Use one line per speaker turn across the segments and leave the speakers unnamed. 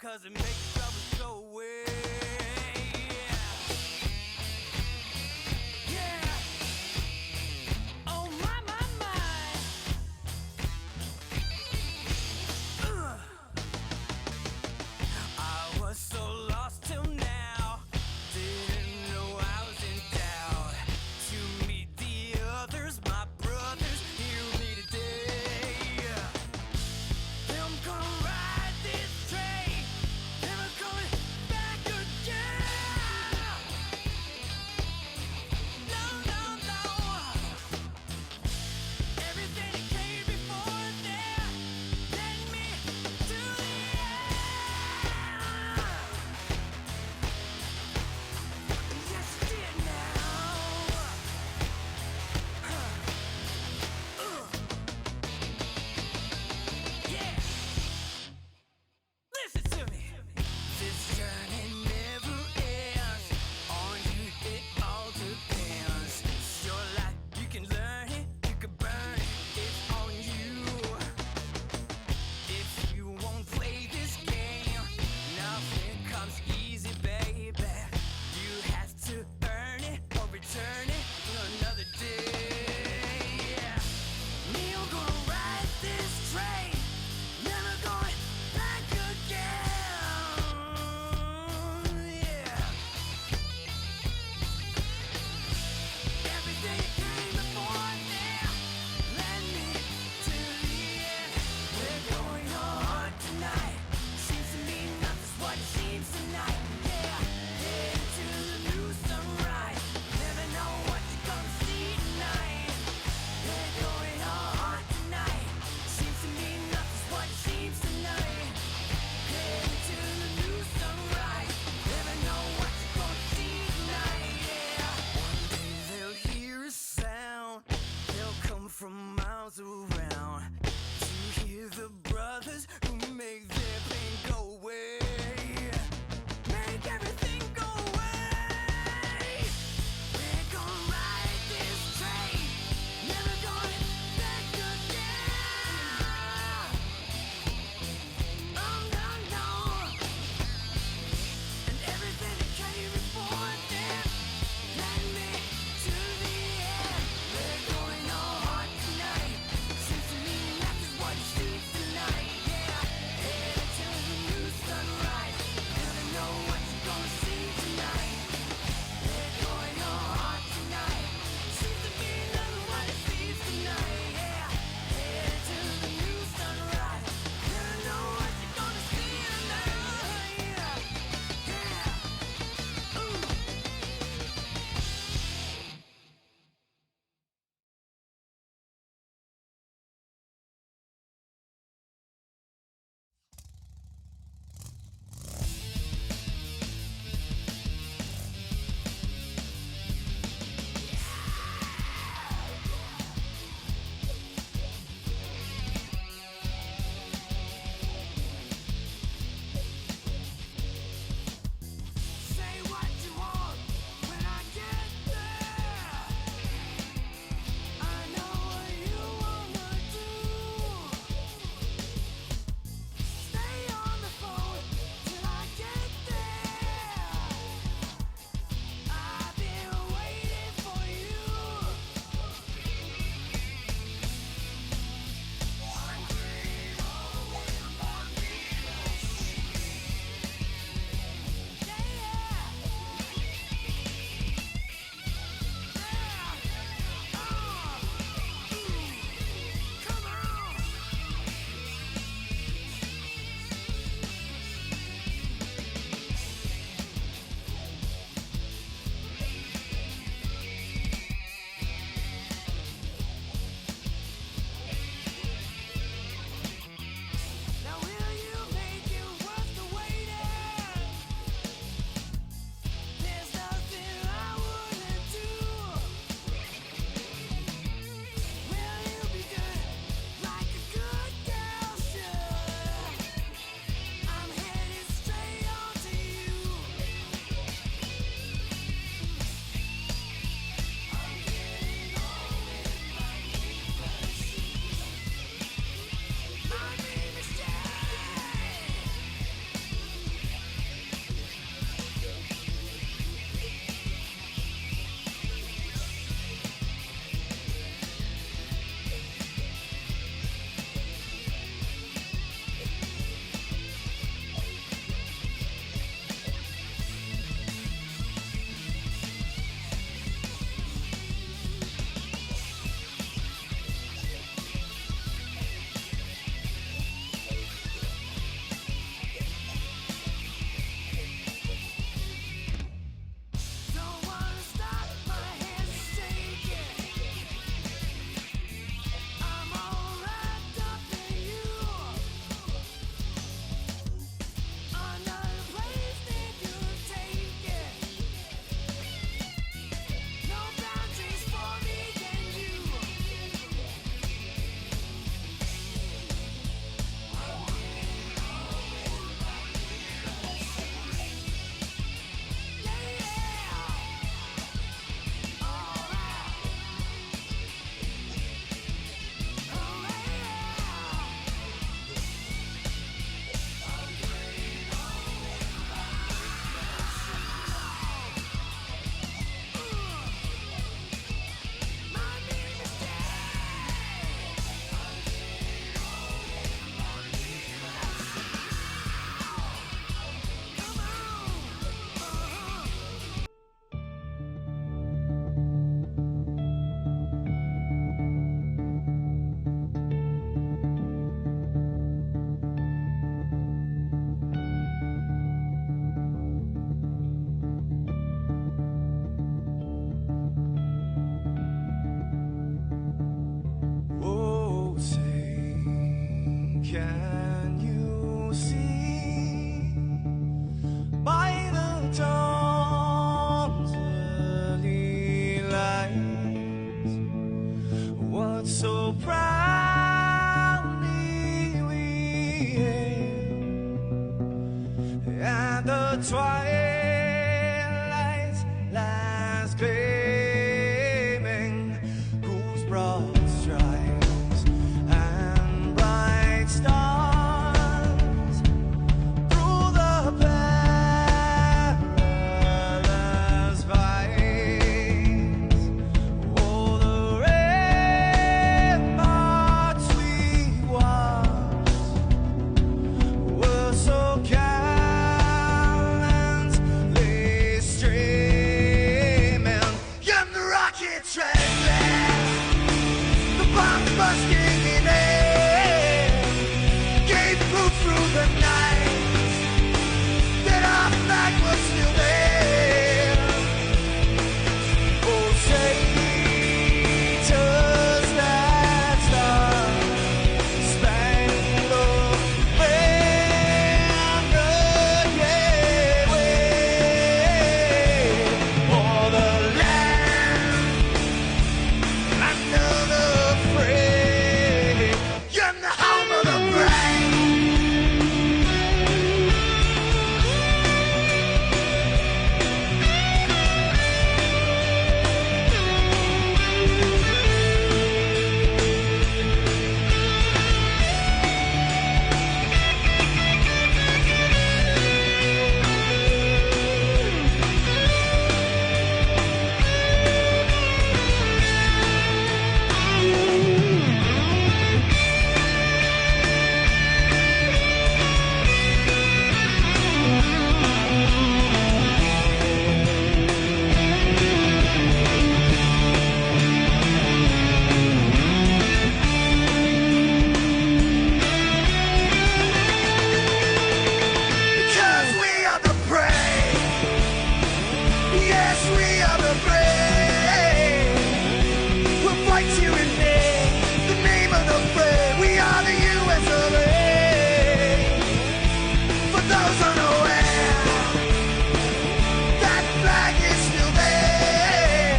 'cause it makes trouble go away. Yeah. Oh my, my, my. I was so lost till now, didn't know I was in doubt. To meet the others, my brothers, hear me today. I'm gonna ride this train, never coming back again. Can you see by the dawn's early light what so proudly we hailed at the twilight's last gleaming, whose broad stripes and bright stars through the perilous fights, oh, the ramparts we watched were so gallantly streaming, and the rockets trembling, the bombs bursting in air, gave proof through the night that our flag was still there. Oh, say, does that star-spangled banner yet wave o'er the land under the frame, and the home of the brave? Because we are the brave. Yes, we are the brave. We'll fight you in the name of the brave. We are the US of A. For those unaware, that flag is still there.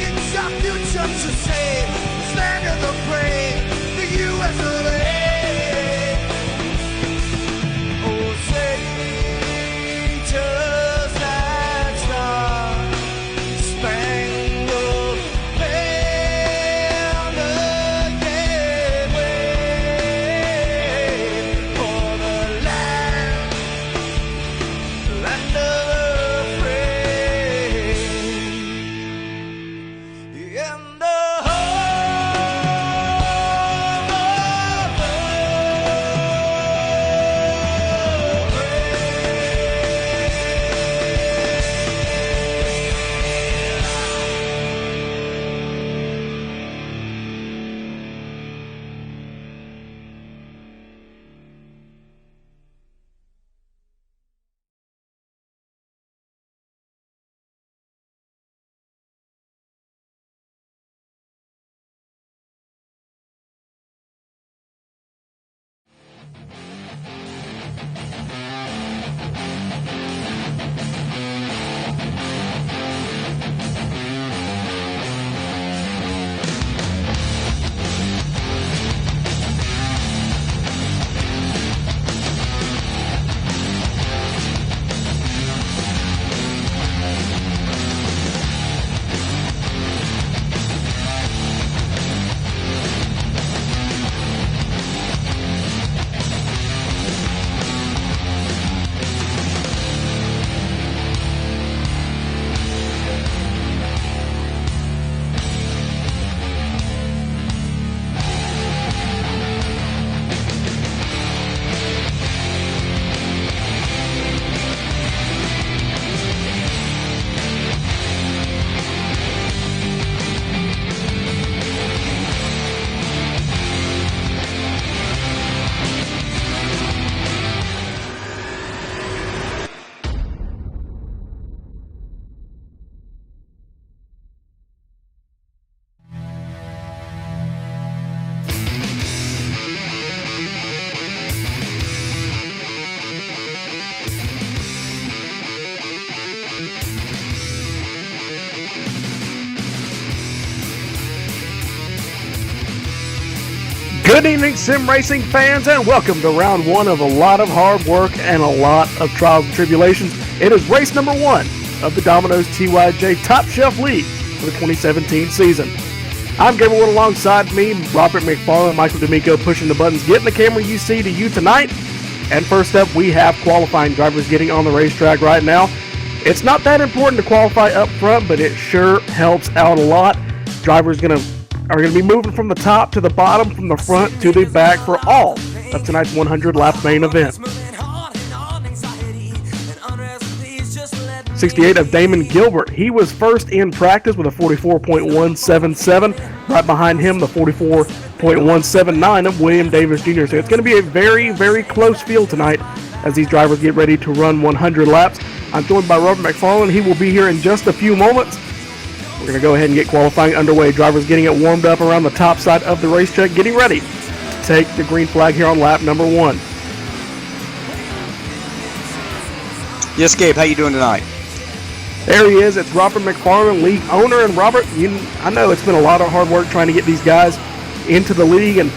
It's our future to save. This land of the brave, the US of A. Oh, say, does that star-spangled banner yet wave o'er the land of the free, and the
Good evening, sim racing fans, and welcome to round one of a lot of hard work and a lot of trials and tribulations. It is race number one of the Domino's TYJ Top Shelf League for the 2017 season. I'm Gabriel Wood, alongside me, Robert McFarland, Michael D'Amico pushing the buttons, getting the camera you see to you tonight. And first up, we have qualifying drivers getting on the racetrack right now. It's not that important to qualify up front, but it sure helps out a lot. Drivers are going to be moving from the top to the bottom, from the front to the back for all of tonight's 100-lap main event. 68 of Damon Gilbert. He was first in practice with a 44.177. Right behind him, the 44.179 of William Davis Jr. So it's going to be a very, very close field tonight as these drivers get ready to run 100 laps. I'm joined by Robert McFarland. He will be here in just a few moments. We're going to go ahead and get qualifying underway. Drivers getting it warmed up around the top side of the racetrack, getting ready to take the green flag here on lap number one.
Yes, Gabe, how you doing tonight?
There he is. It's Robert McFarland, league owner. And Robert, I know it's been a lot of hard work trying to get these guys into the league and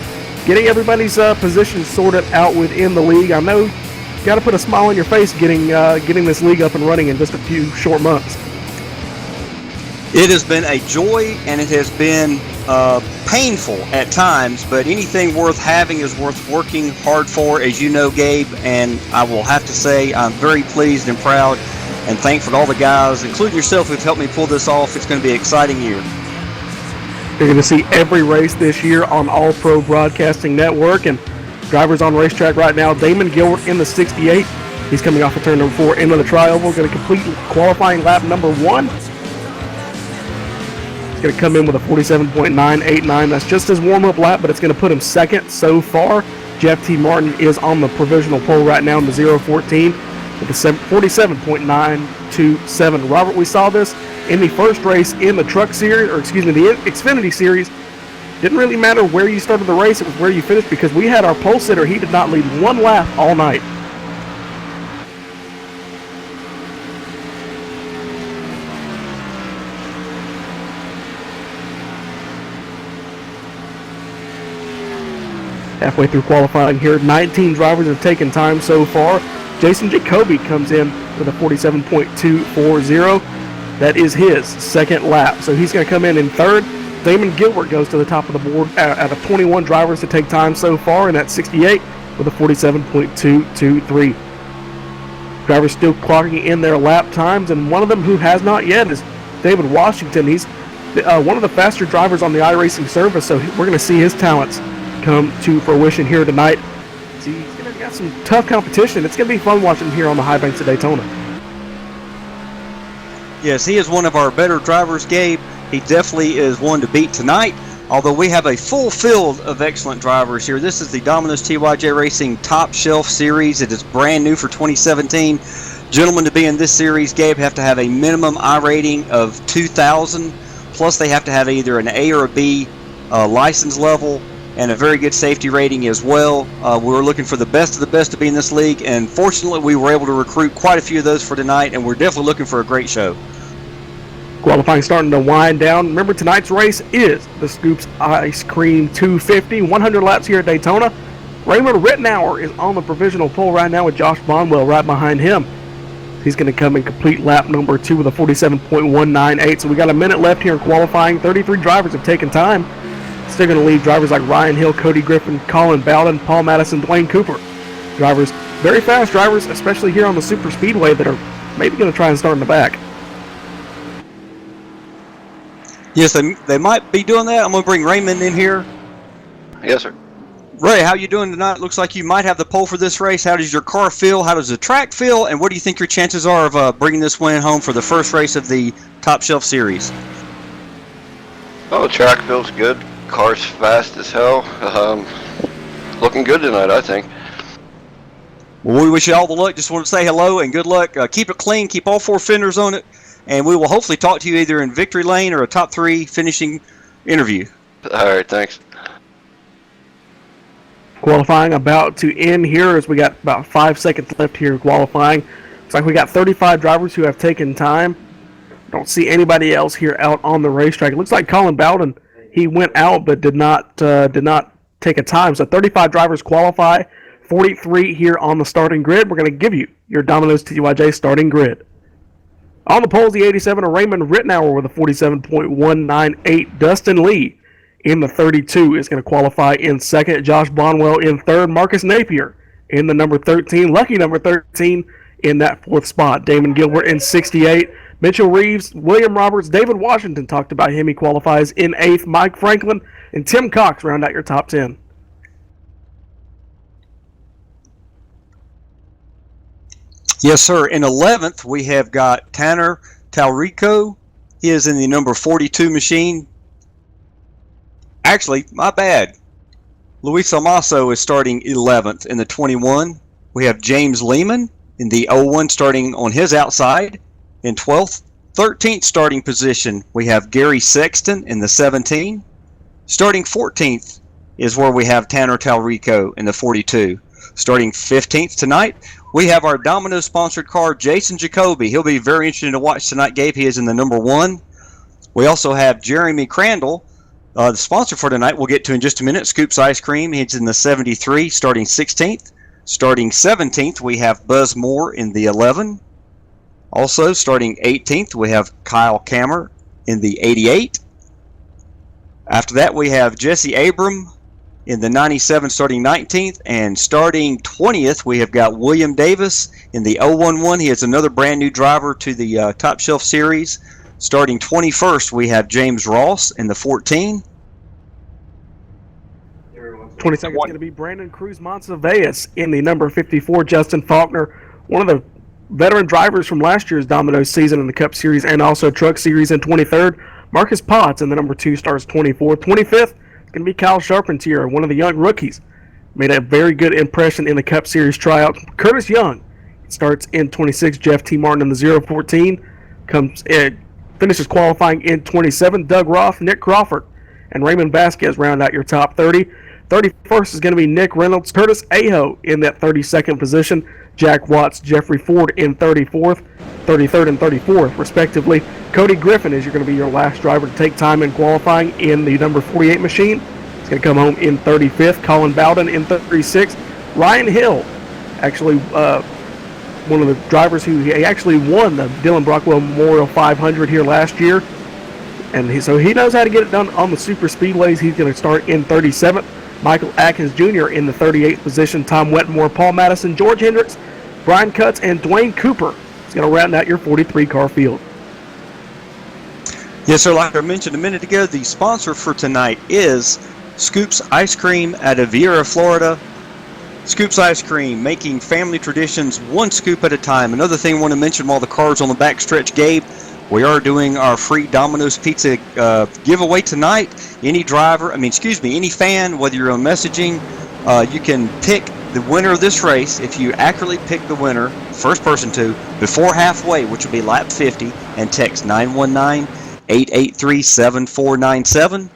getting everybody's positions sorted out within the league. I know you got to put a smile on your face getting this league up and running in just a few short months.
It has been a joy, and it has been painful at times, but anything worth having is worth working hard for, as you know, Gabe, and I will have to say I'm very pleased and proud and thankful to all the guys, including yourself, who've helped me pull this off. It's going to be an exciting year.
You're going to see every race this year on All Pro Broadcasting Network, and drivers on racetrack right now. Damon Gilbert in the 68. He's coming off of turn number 4 into the tri-oval. Going to complete qualifying lap number 1. He's going to come in with a 47.989. That's just his warm-up lap, but it's going to put him second so far. Jeff T. Martin is on the provisional pole right now in the 014 with a 47.927. Robert, we saw this in the first race in the Truck Series, the Xfinity Series. Didn't really matter where you started the race, it was where you finished, because we had our pole sitter. He did not lead one lap all night. Halfway through qualifying here, 19 drivers have taken time so far. Jason Jacoby comes in with a 47.240. That is his second lap, so he's going to come in third. Damon Gilbert goes to the top of the board out of 21 drivers to take time so far, and that's 68 with a 47.223. Drivers still clocking in their lap times, and one of them who has not yet is David Washington. He's one of the faster drivers on the iRacing service, so we're going to see his talents come to fruition here tonight. See, he's going to got some tough competition. It's going to be fun watching him here on the high banks of Daytona.
Yes, he is one of our better drivers, Gabe. He definitely is one to beat tonight, although we have a full field of excellent drivers here. This is the Domino's TYJ Racing Top Shelf Series. It is brand new for 2017. Gentlemen, to be in this series, Gabe, have to have a minimum I rating of 2,000, plus they have to have either an A or a B license level, and a very good safety rating as well. We were looking for the best of the best to be in this league, and fortunately we were able to recruit quite a few of those for tonight, and we're definitely looking for a great show.
Qualifying starting to wind down. Remember, tonight's race is the Scoops Ice Cream 250, 100 laps here at Daytona. Raymond Rittenauer is on the provisional pole right now with Josh Bonwell right behind him. He's going to come and complete lap number 2 with a 47.198. So we got a minute left here in qualifying. 33 drivers have taken time. Still going to lead drivers like Ryan Hill, Cody Griffin, Colin Bowden, Paul Madison, Dwayne Cooper. Drivers, very fast drivers, especially here on the super speedway, that are maybe going to try and start in the back.
Yes, they might be doing that. I'm going to bring Raymond in here.
Yes, sir.
Ray, how you doing tonight? Looks like you might have the pole for this race. How does your car feel? How does the track feel? And what do you think your chances are of bringing this win home for the first race of the Top Shelf Series?
Oh, the track feels good. Car's fast as hell. Looking good tonight, I think.
Well, we wish you all the luck. Just want to say hello and good luck. Keep it clean. Keep all 4 fenders on it. And we will hopefully talk to you either in victory lane or a top 3 finishing interview.
All right, thanks.
Qualifying about to end here as we got about 5 seconds left here in qualifying. Looks like we got 35 drivers who have taken time. Don't see anybody else here out on the racetrack. It looks like Colin Bowden, he went out but did not take a time. So 35 drivers qualify, 43 here on the starting grid. We're going to give you your Domino's TYJ starting grid. On the poles, the 87 of Raymond Rittenauer with a 47.198. Dustin Lee in the 32 is going to qualify in second. Josh Bonwell in third. Marcus Napier in the number 13. Lucky number 13 in that fourth spot. Damon Gilbert in 68. Mitchell Reeves, William Roberts, David Washington talked about him. He qualifies in eighth. Mike Franklin and Tim Cox round out your top 10.
Yes, sir. In 11th, we have got Tanner Talrico. He is in the number 42 machine. Actually, my bad. Luis Almaso is starting 11th in the 21. We have James Lehman in the 01 starting on his outside in 12th. 13th starting position, we have Gary Sexton in the 17. Starting 14th is where we have Tanner Talrico in the 42. Starting 15th tonight, we have our Domino's sponsored car, Jason Jacoby. He'll be very interesting to watch tonight, Gabe. He is in the number 1. We also have Jeremy Crandall, the sponsor for tonight. We'll get to in just a minute. Scoops Ice Cream. He's in the 73, starting 16th. Starting 17th, we have Buzz Moore in the 11. Also, starting 18th, we have Kyle Kammer in the 88. After that, we have Jesse Abram in the 97, starting 19th. And starting 20th, we have got William Davis in the 011. He is another brand new driver to the Top Shelf Series. Starting 21st, we have James Ross in the 14.
22nd is going to be Brandon Cruz Monteveas in the number 54. Justin Faulkner, one of the veteran drivers from last year's Domino's season in the Cup Series and also Truck Series in 23rd. Marcus Potts in the number 2 starts 24th. 25th is going to be Kyle Charpentier, one of the young rookies. Made a very good impression in the Cup Series tryout. Curtis Young starts in 26. Jeff T. Martin in the 014 finishes qualifying in 27. Doug Roth, Nick Crawford, and Raymond Vasquez round out your top 30. 31st is going to be Nick Reynolds, Curtis Aho in that 32nd position, Jack Watts, Jeffrey Ford in 34th, 33rd and 34th respectively. Cody Griffin is going to be your last driver to take time in qualifying in the number 48 machine. He's going to come home in 35th. Colin Bowden in 36th. Ryan Hill, actually one of the drivers who actually won the Dylan Brockwell Memorial 500 here last year. And so he knows how to get it done on the super speedways. He's going to start in 37th. Michael Atkins Jr. in the 38th position. Tom Wetmore, Paul Madison, George Hendricks, Brian Cutts, and Dwayne Cooper is going to round out your 43-car field.
Yes, sir. Like I mentioned a minute ago, the sponsor for tonight is Scoops Ice Cream out of Viera, Florida. Scoops Ice Cream, making family traditions one scoop at a time. Another thing I want to mention while the car's on the back stretch, Gabe, we are doing our free Domino's Pizza giveaway tonight. Any fan, whether you're on messaging, you can pick the winner of this race. If you accurately pick the winner, first person to, before halfway, which will be lap 50, and text 919-883-7497.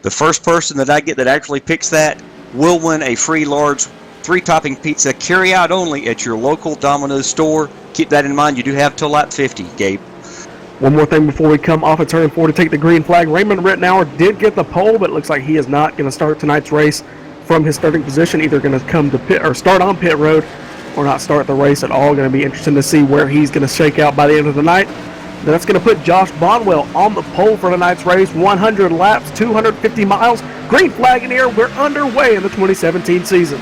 The first person that I get that actually picks that will win a free large 3-topping pizza, carry out only at your local Domino's store. Keep that in mind. You do have till lap 50, Gabe.
One more thing before we come off of turn 4 to take the green flag. Raymond Rittenauer did get the pole, but it looks like he is not going to start tonight's race from his starting position. Either going to come to pit or start on pit road or not start the race at all. Going to be interesting to see where he's going to shake out by the end of the night. That's going to put Josh Bonwell on the pole for tonight's race. 100 laps, 250 miles. Green flag in the air. We're underway in the 2017 season.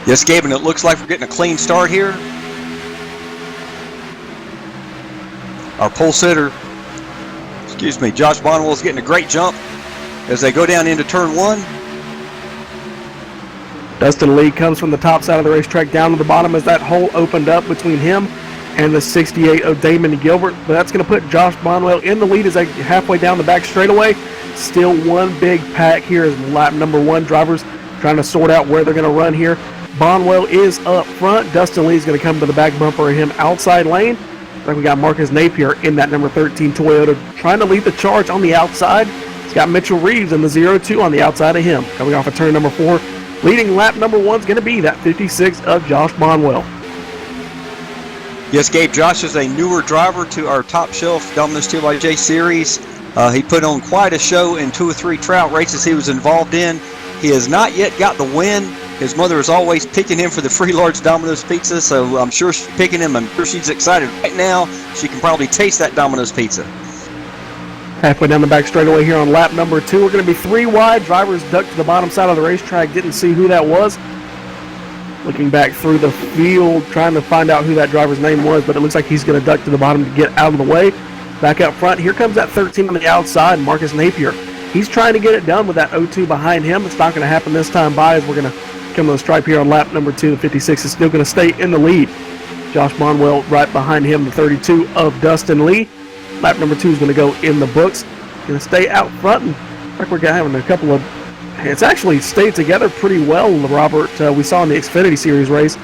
Yes, Gabe, and it looks like we're getting a clean start here. Our pole sitter, Josh Bonwell is getting a great jump as they go down into turn 1.
Dustin Lee comes from the top side of the racetrack down to the bottom as that hole opened up between him and the 68 of Damon Gilbert. But that's going to put Josh Bonwell in the lead as they halfway down the back straightaway. Still one big pack here as lap number 1 drivers trying to sort out where they're going to run here. Bonwell is up front. Dustin Lee is going to come to the back bumper of him outside lane. Like we got Marcus Napier in that number 13 Toyota trying to lead the charge on the outside. He's got Mitchell Reeves in the 02 on the outside of him. Coming off of turn number 4. Leading lap number 1 is going to be that 56 of Josh Bonwell.
Yes, Gabe, Josh is a newer driver to our Top Shelf Domino's TYJ Series. He put on quite a show in 2 or 3 trout races he was involved in. He has not yet got the win. His mother is always picking him for the free large Domino's pizza, so I'm sure she's picking him. I'm sure she's excited right now. She can probably taste that Domino's pizza.
Halfway down the back straightaway here on lap number 2. We're going to be 3 wide. Drivers ducked to the bottom side of the racetrack. Didn't see who that was. Looking back through the field, trying to find out who that driver's name was, but it looks like he's going to duck to the bottom to get out of the way. Back up front, here comes that 13 on the outside, Marcus Napier. He's trying to get it done with that 0-2 behind him. It's not going to happen this time by, as we're going to come to the stripe here on lap number 2. The 56 is still going to stay in the lead. Josh Bonwell right behind him, the 32 of Dustin Lee. Lap number 2 is going to go in the books. Going to stay out front, and like we're having a couple of... It's actually stayed together pretty well, Robert. We saw in the Xfinity Series race.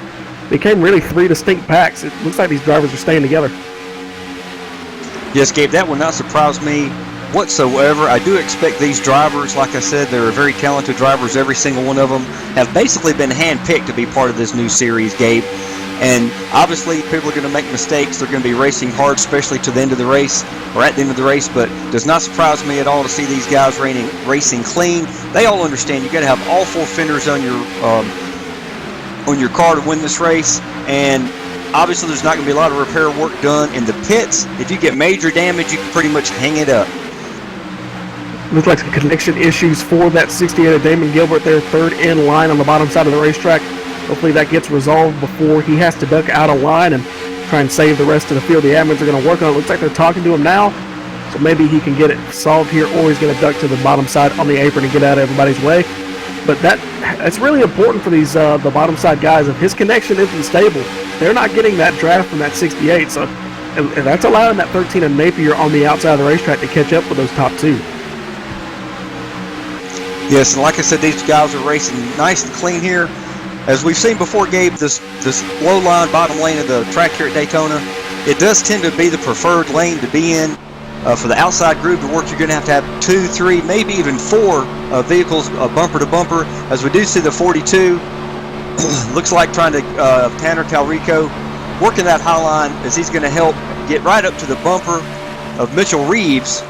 Became really 3 distinct packs. It looks like these drivers are staying together.
Yes, Gabe, that would not surprise me whatsoever. I do expect these drivers, like I said, they're very talented drivers. Every single one of them have basically been handpicked to be part of this new series, Gabe. And obviously, people are going to make mistakes. They're going to be racing hard, especially to the end of the race or at the end of the race. But it does not surprise me at all to see these guys racing clean. They all understand you got to have all 4 fenders on your car to win this race. And obviously, there's not going to be a lot of repair work done in the pits. If you get major damage, you can pretty much hang it up.
Looks like some connection issues for that 68 of Damon Gilbert there, third in line on the bottom side of the racetrack. Hopefully that gets resolved before he has to duck out of line and try and save the rest of the field. The admins are going to work on it. Looks like they're talking to him now, so maybe he can get it solved here, or he's going to duck to the bottom side on the apron and get out of everybody's way. But that's really important for these the bottom side guys. If his connection isn't stable, they're not getting that draft from that 68. So and that's allowing that 13 of Napier on the outside of the racetrack to catch up with those top 2.
Yes, and like I said, these guys are racing nice and clean here. As we've seen before, Gabe, this low line bottom lane of the track here at Daytona, it does tend to be the preferred lane to be in. For the outside group to work, you're going to have 2, 3, maybe even 4 vehicles bumper to bumper. As we do see the 42, looks like trying to Tanner Talrico working that high line as he's going to help get right up to the bumper of Mitchell Reeves.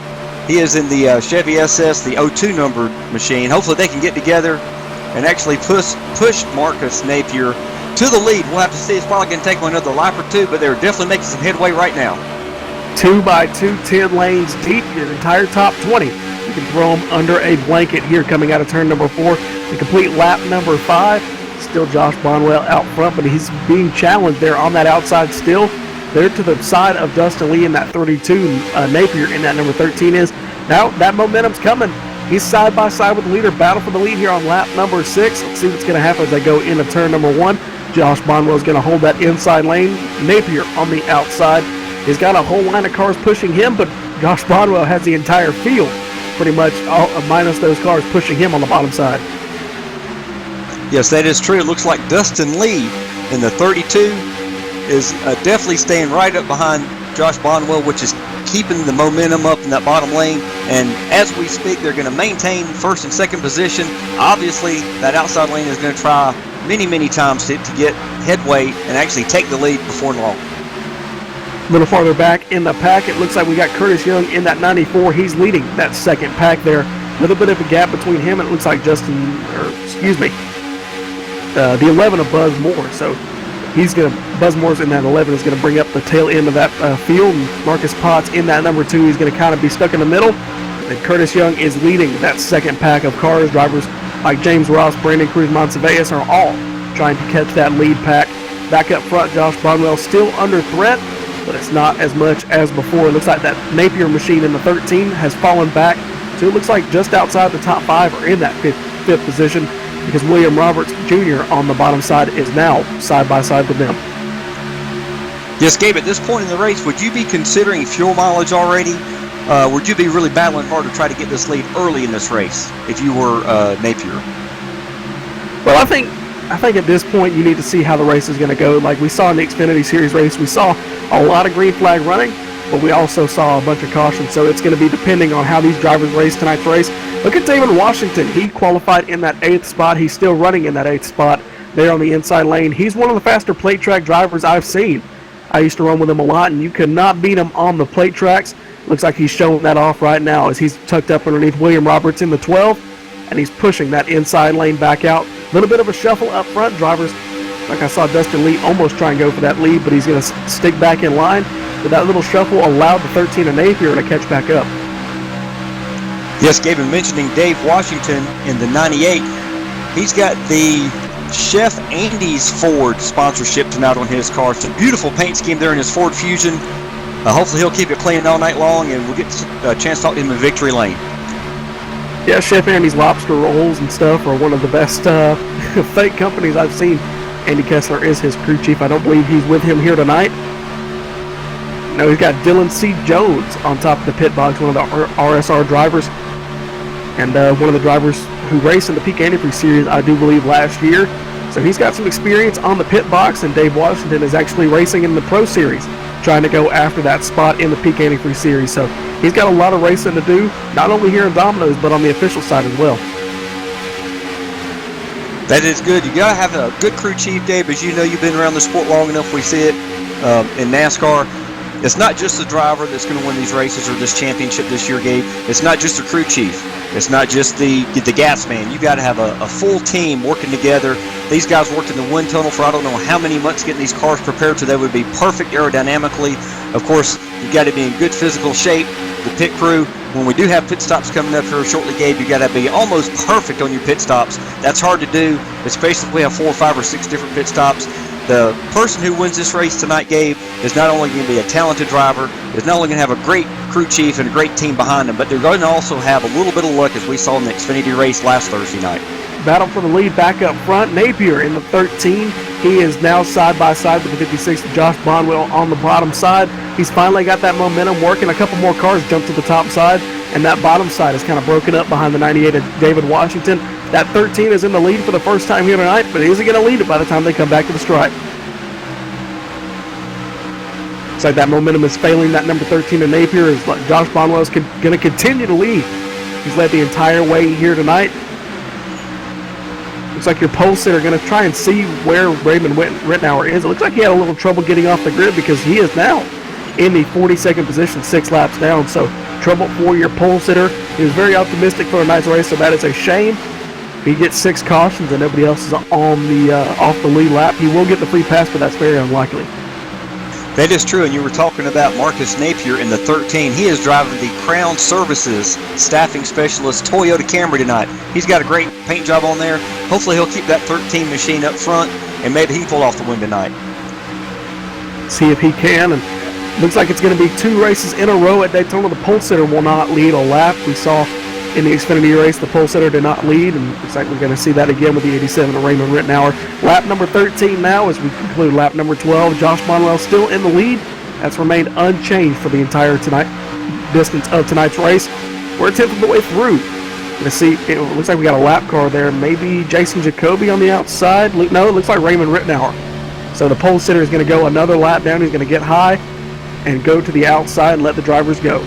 He is in the Chevy SS, the 02 numbered machine. Hopefully they can get together and actually push Marcus Napier to the lead. We'll have to see. It's probably going to take another lap or 2, but they're definitely making some headway right now.
2x2, 10 lanes deep, your entire top 20. You can throw them under a blanket here coming out of turn number 4. The complete lap number 5. Still Josh Bonwell out front, but he's being challenged there on that outside still. They're to the side of Dustin Lee in that 32. Napier in that number 13 is. Now that momentum's coming. He's side by side with the leader. Battle for the lead here on lap number 6. Let's see what's going to happen as they go into turn number 1. Josh Bonwell's going to hold that inside lane. Napier on the outside. He's got a whole line of cars pushing him, but Josh Bonwell has the entire field, pretty much minus those cars pushing him on the bottom side.
Yes, that is true. It looks like Dustin Lee in the 32 is definitely staying right up behind Josh Bonwell, which is keeping the momentum up in that bottom lane. And as we speak, they're going to maintain first and second position. Obviously, that outside lane is going to try many times to get headway and actually take the lead before long.
A little farther back in the pack, it looks like we got Curtis Young in that 94. He's leading that second pack there. A little bit of a gap between him and it looks like the 11 of Buzz Moore. So Buzz Moore's in that 11 is going to bring up the tail end of that field. And Marcus Potts in that number 2. He's going to kind of be stuck in the middle. And Curtis Young is leading that second pack of cars. Drivers like James Ross, Brandon Cruz, Montevideo are all trying to catch that lead pack. Back up front, Josh Bonwell still under threat, but it's not as much as before. It looks like that Napier machine in the 13 has fallen back. So it looks like just outside the top 5 or in that fifth position, because William Roberts Jr. on the bottom side is now side by side with them.
Yes, Gabe, at this point in the race, would you be considering fuel mileage already? Would you be really battling hard to try to get this lead early in this race if you were Napier?
Well, I think at this point you need to see how the race is going to go. Like we saw in the Xfinity Series race, we saw a lot of green flag running, but we also saw a bunch of cautions. So it's going to be depending on how these drivers race tonight's race. Look at David Washington. He qualified in that 8th spot. He's still running in that 8th spot there on the inside lane. He's one of the faster plate track drivers I've seen. I used to run with him a lot, and you could not beat him on the plate tracks. Looks like he's showing that off right now as he's tucked up underneath William Roberts in the 12, and he's pushing that inside lane back out. A little bit of a shuffle up front. Drivers, like I saw Dustin Lee almost try and go for that lead, but he's going to stick back in line. But that little shuffle allowed the 13 and Napier to catch back up.
Yes, Gabe, and mentioning Dave Washington in the 98, he's got the Chef Andy's Ford sponsorship tonight on his car. It's a beautiful paint scheme there in his Ford Fusion. Hopefully he'll keep it clean all night long, and we'll get a chance to talk to him in Victory Lane.
Yeah, Chef Andy's Lobster Rolls and stuff are one of the best fake companies I've seen. Andy Kessler is his crew chief. I don't believe he's with him here tonight. No, he's got Dylan C. Jones on top of the pit box, one of the RSR drivers, and one of the drivers who raced in the Peak Antifreeze Series, I do believe, last year. So he's got some experience on the pit box, and Dave Washington is actually racing in the Pro Series, trying to go after that spot in the Peak Antifreeze Series. So he's got a lot of racing to do, not only here in Domino's, but on the official side as well.
That is good. You got to have a good crew chief, Dave. As you know, you've been around the sport long enough. We see it in NASCAR. It's not just the driver that's going to win these races or this championship this year, Gabe. It's not just the crew chief. It's not just the gas man. You got to have a full team working together. These guys worked in the wind tunnel for I don't know how many months getting these cars prepared so they would be perfect aerodynamically. Of course, you got to be in good physical shape. The pit crew, when we do have pit stops coming up here shortly, Gabe, you got to be almost perfect on your pit stops. That's hard to do, especially if we have 4 or 5 or 6 different pit stops. The person who wins this race tonight, Gabe, is not only going to be a talented driver, is not only going to have a great crew chief and a great team behind them, but they're going to also have a little bit of luck, as we saw in the Xfinity race last Thursday night.
Battle for the lead back up front. Napier in the 13. He is now side by side with the 56, Josh Bonwell on the bottom side. He's finally got that momentum working. A couple more cars jumped to the top side, and that bottom side is kind of broken up behind the 98 of David Washington. That 13 is in the lead for the first time here tonight, but he isn't going to lead it by the time they come back to the stripe. Looks like that momentum is failing. That number 13 in Napier is like Josh Bonwell is going to continue to lead. He's led the entire way here tonight. Looks like your pole sitter going to try and see where Raymond Rittenauer is. It looks like he had a little trouble getting off the grid because he is now in the 42nd position, 6 laps down. So trouble for your pole sitter. He was very optimistic for a nice race, so that is a shame. He gets 6 cautions and nobody else is on the off the lead lap. He will get the free pass, but that's very unlikely.
That is true, and you were talking about Marcus Napier in the 13. He is driving the Crown Services staffing specialist Toyota Camry tonight. He's got a great paint job on there. Hopefully he'll keep that 13 machine up front, and maybe he can pull off the win tonight.
See if he can. And looks like it's going to be 2 races in a row at Daytona. The pole sitter will not lead a lap. We saw in the Xfinity race the pole sitter did not lead, and looks like we're going to see that again with the 87 of Raymond Rittenauer. Lap number 13 now as we conclude lap number 12. Josh Bonwell still in the lead. That's remained unchanged for the entire distance of tonight's race. We're a tenth of the way through. Let's see, it looks like we got a lap car there. Maybe Jason Jacoby on the outside. No, it looks like Raymond Rittenauer. So the pole sitter is going to go another lap down. He's going to get high and go to the outside and let the drivers go.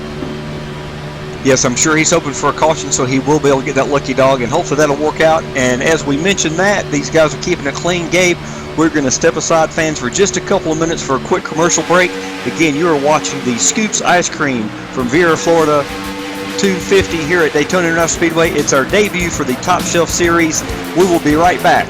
Yes, I'm sure he's hoping for a caution, so he will be able to get that lucky dog, and hopefully that'll work out. And as we mentioned that, these guys are keeping it clean. Gabe, we're going to step aside, fans, for just a couple of minutes for a quick commercial break. Again, you are watching the Scoops Ice Cream from Vera, Florida, 250 here at Daytona International Speedway. It's our debut for the Top Shelf Series. We will be right back.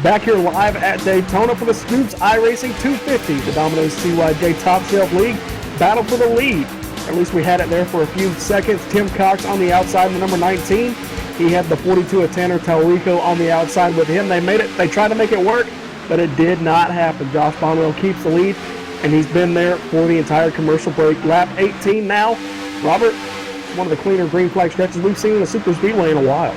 Back here live at Daytona for the Scoops iRacing 250, the Domino's CYJ Top Shelf League battle for the lead. At least we had it there for a few seconds. Tim Cox on the outside, the number 19. He had the 42 of Tanner Talrico on the outside with him. They tried to make it work, but it did not happen. Josh Bonwell keeps the lead, and he's been there for the entire commercial break. Lap 18 now. Robert, one of the cleaner green flag stretches we've seen in the super speedway in a while.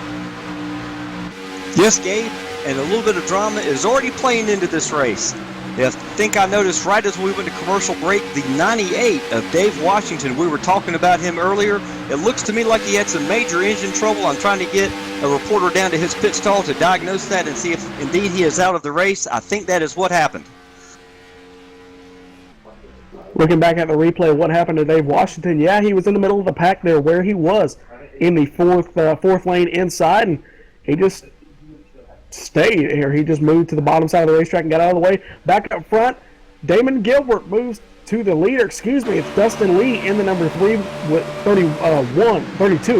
Yes, Gabe, and a little bit of drama is already playing into this race. I think I noticed right as we went to commercial break, the 98 of Dave Washington, we were talking about him earlier. It looks to me like he had some major engine trouble. I'm trying to get a reporter down to his pit stall to diagnose that and see if indeed he is out of the race. I think that is what happened.
Looking back at the replay of what happened to Dave Washington, yeah, he was in the middle of the pack there where he was in the fourth lane inside, and he just stayed here. He just moved to the bottom side of the racetrack and got out of the way. Back up front, Damon Gilbert moves to the leader. It's Dustin Lee in the number 3 with 32,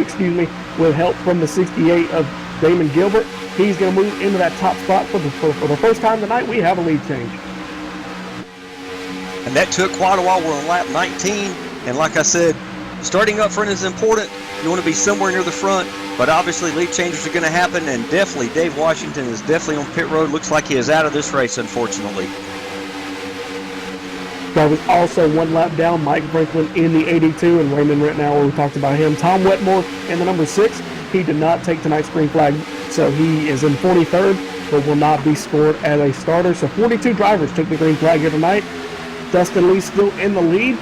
with help from the 68 of Damon Gilbert. He's going to move into that top spot for the first time tonight. We have a lead change.
And that took quite a while. We're on lap 19. And like I said, starting up front is important. You want to be somewhere near the front. But obviously lead changes are going to happen. And definitely Dave Washington is definitely on pit road. Looks like he is out of this race, unfortunately.
That was also one lap down. Mike Franklin in the 82. And Raymond Rittenauer, we talked about him. Tom Wetmore in the number 6. He did not take tonight's green flag. So he is in 43rd, but will not be scored as a starter. So 42 drivers took the green flag here tonight. Dustin Lee still in the lead.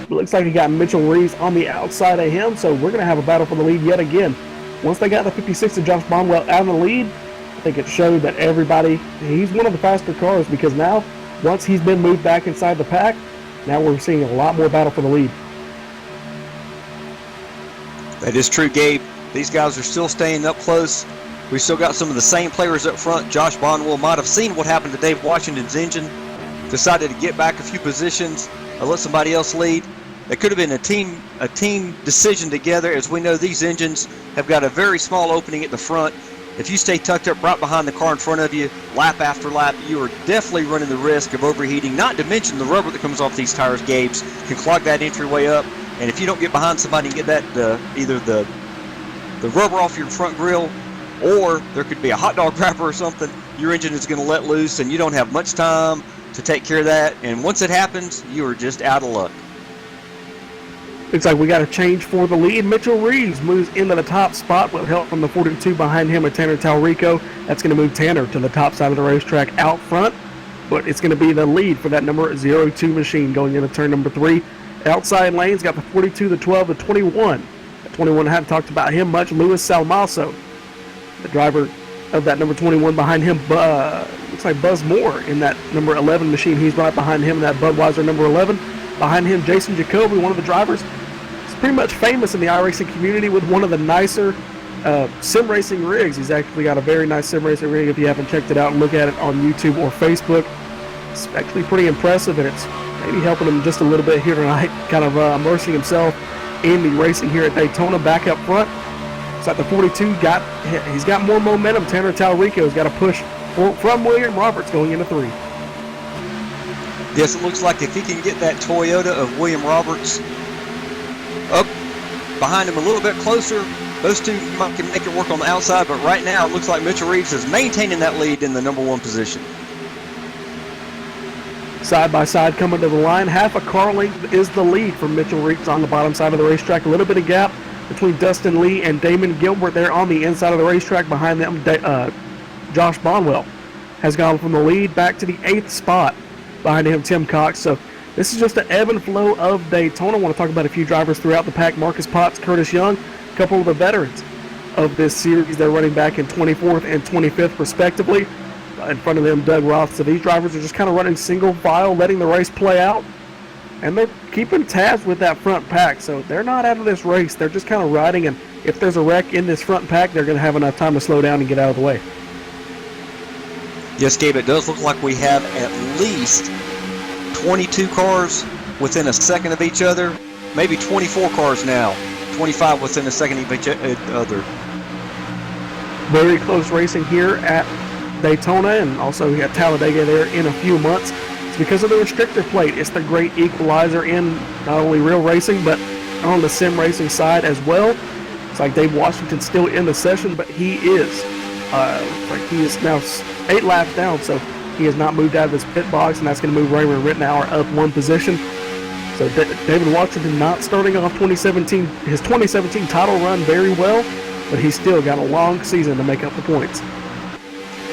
It looks like he got Mitchell Reeves on the outside of him, so we're going to have a battle for the lead yet again. Once they got the 56 of Josh Bonwell out of the lead, I think it showed that he's one of the faster cars, because now, once he's been moved back inside the pack, now we're seeing a lot more battle for the lead.
That is true, Gabe. These guys are still staying up close. We still got some of the same players up front. Josh Bonwell might have seen what happened to Dave Washington's engine, decided to get back a few positions, let somebody else lead. It could have been a team decision together. As we know, these engines have got a very small opening at the front. If you stay tucked up right behind the car in front of you, lap after lap, you are definitely running the risk of overheating. Not to mention the rubber that comes off these tires, Gabe's, can clog that entryway up. And if you don't get behind somebody and get that either the rubber off your front grille, or there could be a hot dog wrapper or something, your engine is going to let loose, and you don't have much time to take care of that, and once it happens, you are just out of luck.
Looks like we got a change for the lead. Mitchell Reeves moves into the top spot with help from the 42 behind him with Tanner Talrico. That's going to move Tanner to the top side of the racetrack out front, but it's going to be the lead for that number 02 machine going into turn number 3. Outside lanes got the 42, the 12, the 21. The 21 haven't talked about him much. Luis Salmaso, the driver of that number 21 behind him. Looks like Buzz Moore in that number 11 machine. He's right behind him in that Budweiser number 11. Behind him, Jason Jacoby, one of the drivers. He's pretty much famous in the iRacing community with one of the nicer sim racing rigs. He's actually got a very nice sim racing rig. If you haven't checked it out, and look at it on YouTube or Facebook. It's actually pretty impressive, and it's maybe helping him just a little bit here tonight, kind of immersing himself in the racing here at Daytona. Back up front, it's like the 42 he's got more momentum. Tanner Talrico's got a push from William Roberts going into 3.
Yes, it looks like if he can get that Toyota of William Roberts up behind him a little bit closer, those two can make it work on the outside, but right now it looks like Mitchell Reeves is maintaining that lead in the number 1 position.
Side by side coming to the line, half a car length is the lead for Mitchell Reeves on the bottom side of the racetrack. A little bit of gap between Dustin Lee and Damon Gilbert there on the inside of the racetrack. Behind them, Josh Bonwell has gone from the lead back to the 8th spot. Behind him, Tim Cox. So this is just an ebb and flow of Daytona. I want to talk about a few drivers throughout the pack. Marcus Potts, Curtis Young, a couple of the veterans of this series. They're running back in 24th and 25th respectively. In front of them, Doug Roth. So these drivers are just kind of running single file, letting the race play out. And they're keeping tabs with that front pack. So they're not out of this race. They're just kind of riding. And if there's a wreck in this front pack, they're going to have enough time to slow down and get out of the way.
Yes, Gabe, it does look like we have at least 22 cars within a second of each other. Maybe 24 cars now. 25 within a second of each other.
Very close racing here at Daytona and also at Talladega there in a few months. It's because of the restrictor plate. It's the great equalizer in not only real racing, but on the sim racing side as well. It's like Dave Washington's still in the session, but he is now 8 laps down, so he has not moved out of his pit box, and that's going to move Raymond Rittenauer up 1 position. So David Washington not starting off his 2017 title run very well, but he's still got a long season to make up the points.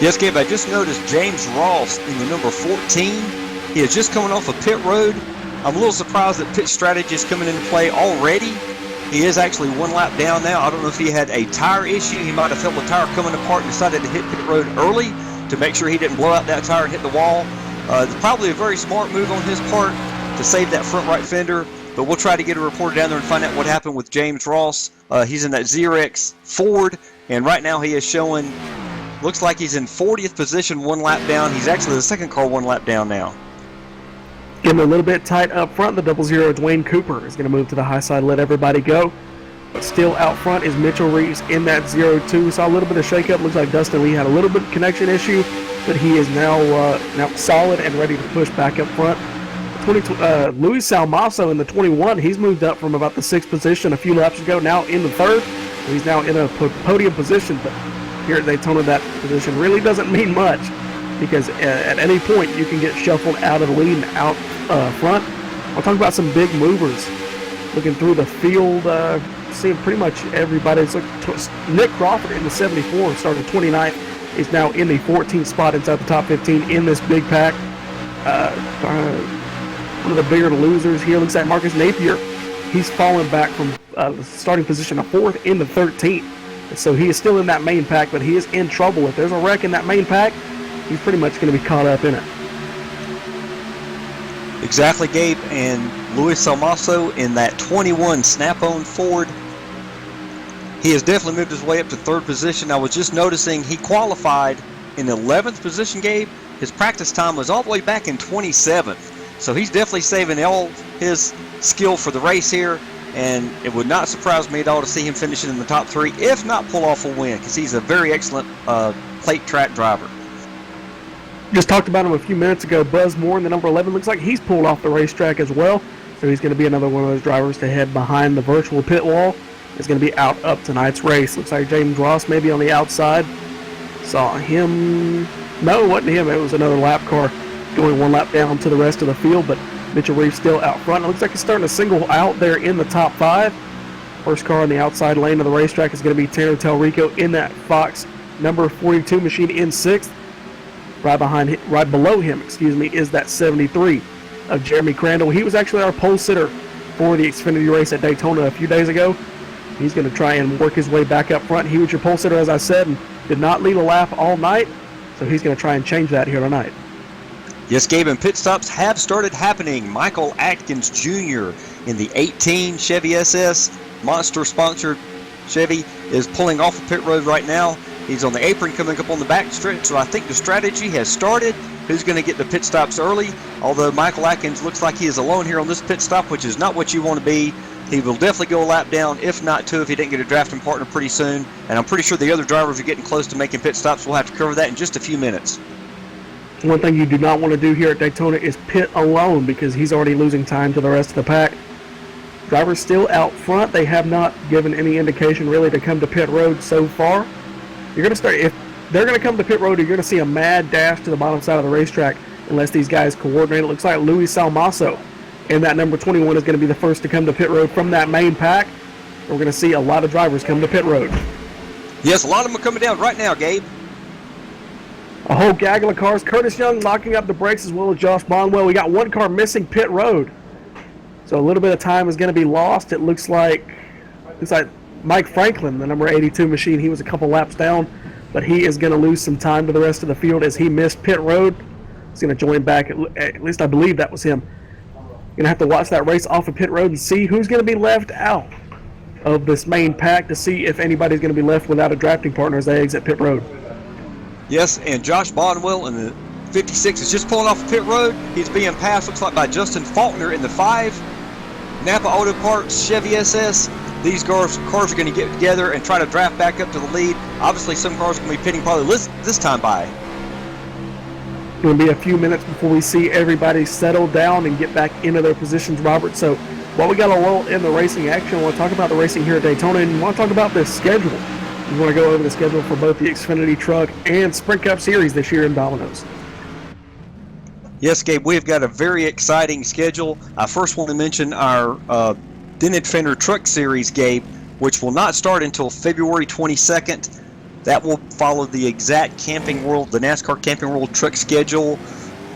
Yes, Gabe, I just noticed James Ross in the number 14. He is just coming off a pit road. I'm a little surprised that pit strategy is coming into play already. He is actually 1 lap down now. I don't know if he had a tire issue. He might have felt the tire coming apart and decided to hit pit road early to make sure he didn't blow out that tire and hit the wall. It's probably a very smart move on his part to save that front right fender, but we'll try to get a reporter down there and find out what happened with James Ross. He's in that ZRX Ford, and right now he is showing, looks like he's in 40th position, 1 lap down. He's actually the second car 1 lap down now.
Getting a little bit tight up front, the 00 Dwayne Cooper is going to move to the high side, let everybody go. But still out front is Mitchell Reeves in that 02. We saw a little bit of shakeup. Looks like Dustin Lee had a little bit of connection issue, but he is now solid and ready to push back up front. Luis Salmaso in the 21, he's moved up from about the 6th position a few laps ago, now in the 3rd. He's now in a podium position, but here at Daytona that position really doesn't mean much, because at any point you can get shuffled out of the lead and out front. I'll talk about some big movers. Looking through the field, seeing pretty much everybody. Nick Crawford in the 74 started 29th. Is now in the 14th spot inside the top 15 in this big pack. One of the bigger losers here looks like Marcus Napier. He's fallen back from the starting position of 4th into 13th. So he is still in that main pack, but he is in trouble. If there's a wreck in that main pack, he's pretty much going to be caught up in it.
Exactly, Gabe, and Luis Salmaso in that 21 Snap-on Ford. He has definitely moved his way up to 3rd position. I was just noticing he qualified in 11th position, Gabe. His practice time was all the way back in 27th. So he's definitely saving all his skill for the race here, and it would not surprise me at all to see him finishing in the top 3, if not pull off a win, because he's a very excellent plate track driver.
Just talked about him a few minutes ago. Buzz Moore in the number 11 looks like he's pulled off the racetrack as well. So he's going to be another one of those drivers to head behind the virtual pit wall. He's going to be out up tonight's race. Looks like James Ross maybe on the outside. Saw him. No, it wasn't him. It was another lap car going 1 lap down to the rest of the field. But Mitchell Reeves still out front. It looks like he's starting to single out there in the top 5. First car on the outside lane of the racetrack is going to be Tanner Telrico in that Fox number 42 machine in 6th. Right below him, is that 73 of Jeremy Crandall. He was actually our pole sitter for the Xfinity race at Daytona a few days ago. He's going to try and work his way back up front. He was your pole sitter, as I said, and did not lead a lap all night, so he's going to try and change that here tonight.
Yes, Gabe, and pit stops have started happening. Michael Atkins Jr. in the 18 Chevy SS, Monster-sponsored Chevy, is pulling off the pit road right now. He's on the apron coming up on the back stretch, so I think the strategy has started. Who's going to get the pit stops early? Although Michael Atkins looks like he is alone here on this pit stop, which is not what you want to be. He will definitely go a lap down, if not 2, if he didn't get a drafting partner pretty soon. And I'm pretty sure the other drivers are getting close to making pit stops. We'll have to cover that in just a few minutes.
One thing you do not want to do here at Daytona is pit alone, because he's already losing time to the rest of the pack. Drivers still out front. They have not given any indication really to come to pit road so far. You're going to start, if they're going to come to pit road, you're going to see a mad dash to the bottom side of the racetrack unless these guys coordinate. It looks like Luis Salmaso in that number 21 is going to be the first to come to pit road from that main pack. We're going to see a lot of drivers come to pit road.
Yes, a lot of them are coming down right now, Gabe.
A whole gaggle of cars. Curtis Young locking up the brakes as well as Josh Bonwell. We got one car missing pit road. So a little bit of time is going to be lost. It looks like Mike Franklin, the number 82 machine, he was a couple laps down, but he is going to lose some time to the rest of the field as he missed pit road. He's going to join back, at least I believe that was him. Going to have to watch that race off of pit road and see who's going to be left out of this main pack to see if anybody's going to be left without a drafting partner as they exit pit road.
Yes, and Josh Bonwell in the 56 is just pulling off pit road. He's being passed, looks like, by Justin Faulkner in the 5. Napa Auto Parts, Chevy SS. These cars are going to get together and try to draft back up to the lead. Obviously, some cars are going to be pitting probably this time by.
Going to be a few minutes before we see everybody settle down and get back into their positions, Robert. So while we got a lull in the racing action, I want to talk about the racing here at Daytona, and I want to talk about the schedule. We want to go over the schedule for both the Xfinity Truck and Sprint Cup Series this year in Domino's.
Yes, Gabe, we've got a very exciting schedule. I first want to mention our Dented Fender Truck Series, Gabe, which will not start until February 22nd. That will follow the exact Camping World, the NASCAR Camping World truck schedule.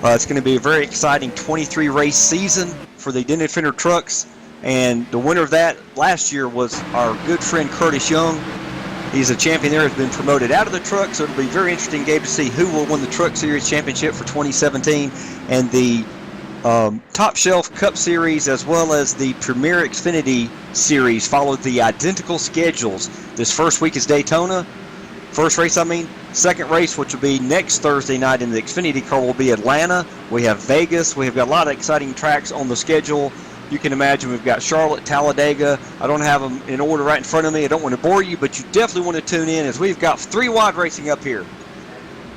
It's going to be a very exciting 23 race season for the Dented Fender trucks. And the winner of that last year was our good friend Curtis Young. He's a champion there, has been promoted out of the truck, so it'll be very interesting, Gabe, to see who will win the Truck Series Championship for 2017. And the Top Shelf Cup Series as well as the Premier Xfinity Series follow the identical schedules. This first week is Daytona. Second race, which will be next Thursday night in the Xfinity car, will be Atlanta. We have Vegas. We have got a lot of exciting tracks on the schedule. You can imagine we've got Charlotte, Talladega. I don't have them in order right in front of me. I don't want to bore you, but you definitely want to tune in as we've got 3 wide racing up here.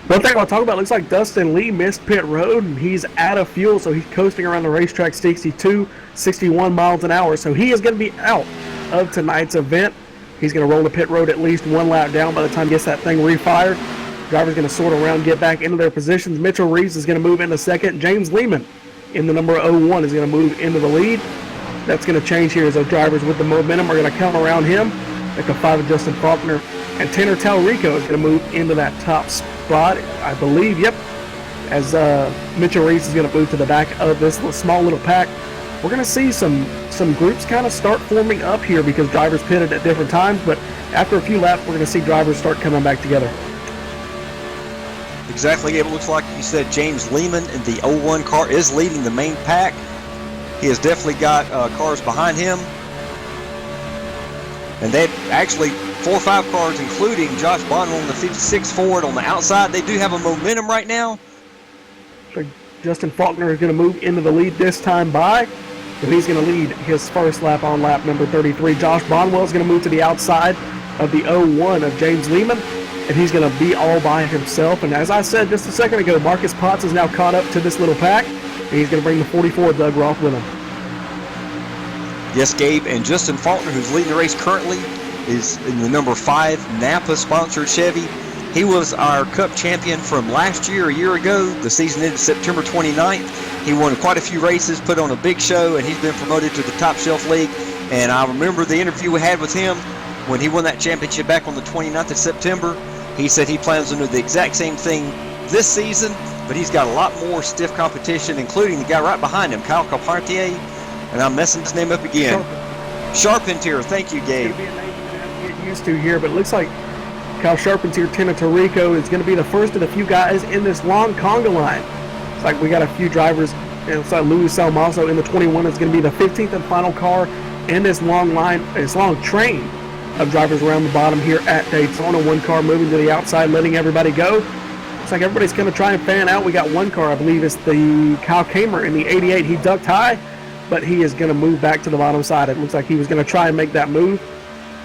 One thing I want to talk about, looks like Dustin Lee missed pit road, and he's out of fuel, so he's coasting around the racetrack 61 miles an hour. So he is going to be out of tonight's event. He's going to roll the pit road at least 1 lap down by the time he gets that thing refired. Driver's going to sort around, get back into their positions. Mitchell Reeves is going to move into second. James Lehman in the number 01 is going to move into the lead. That's going to change here as those drivers with the momentum are going to come around him. Like the 5 of Justin Faulkner. And Tanner Talrico is going to move into that top spot, I believe. Yep. As Mitchell Reeves is going to move to the back of this small little pack. We're going to see some groups kind of start forming up here because drivers pitted at different times, but after a few laps, we're going to see drivers start coming back together.
Exactly. It looks like you said James Lehman in the 01 car is leading the main pack. He has definitely got cars behind him. And they've actually 4 or 5 cars, including Josh Bonwell in the 56 Ford on the outside. They do have a momentum right now.
So Justin Faulkner is going to move into the lead this time by. So he's going to lead his first lap on lap number 33. Josh Bonwell is going to move to the outside of the 01 of James Lehman, and he's going to be all by himself. And as I said just a second ago, Marcus Potts is now caught up to this little pack, and he's going to bring the 44 Doug Roth with him.
Yes, Gabe, and Justin Faulkner, who's leading the race currently, is in the number 5 Napa-sponsored Chevy. He was our Cup champion from last year, a year ago. The season ended September 29th. He won quite a few races, put on a big show, and he's been promoted to the Top Shelf League. And I remember the interview we had with him when he won that championship back on the 29th of September. He said he plans to do the exact same thing this season, but he's got a lot more stiff competition, including the guy right behind him, Kyle Carpentier, and I'm messing his name up again. Charpentier, thank you, Gabe.
It's going to be a name you're going to have to get used to here, but it looks like Kyle Charpentier, Tanner Talrico is going to be the first of the few guys in this long conga line. It's like we got a few drivers. It's like Luis Salmaso in the 21 is going to be the 15th and final car in this long line, this long train of drivers around the bottom here at Daytona. 1 car moving to the outside, letting everybody go. Looks like everybody's going to try and fan out. We got 1 car, I believe it's the Kyle Kamer in the 88. He ducked high, but he is going to move back to the bottom side. It looks like he was going to try and make that move.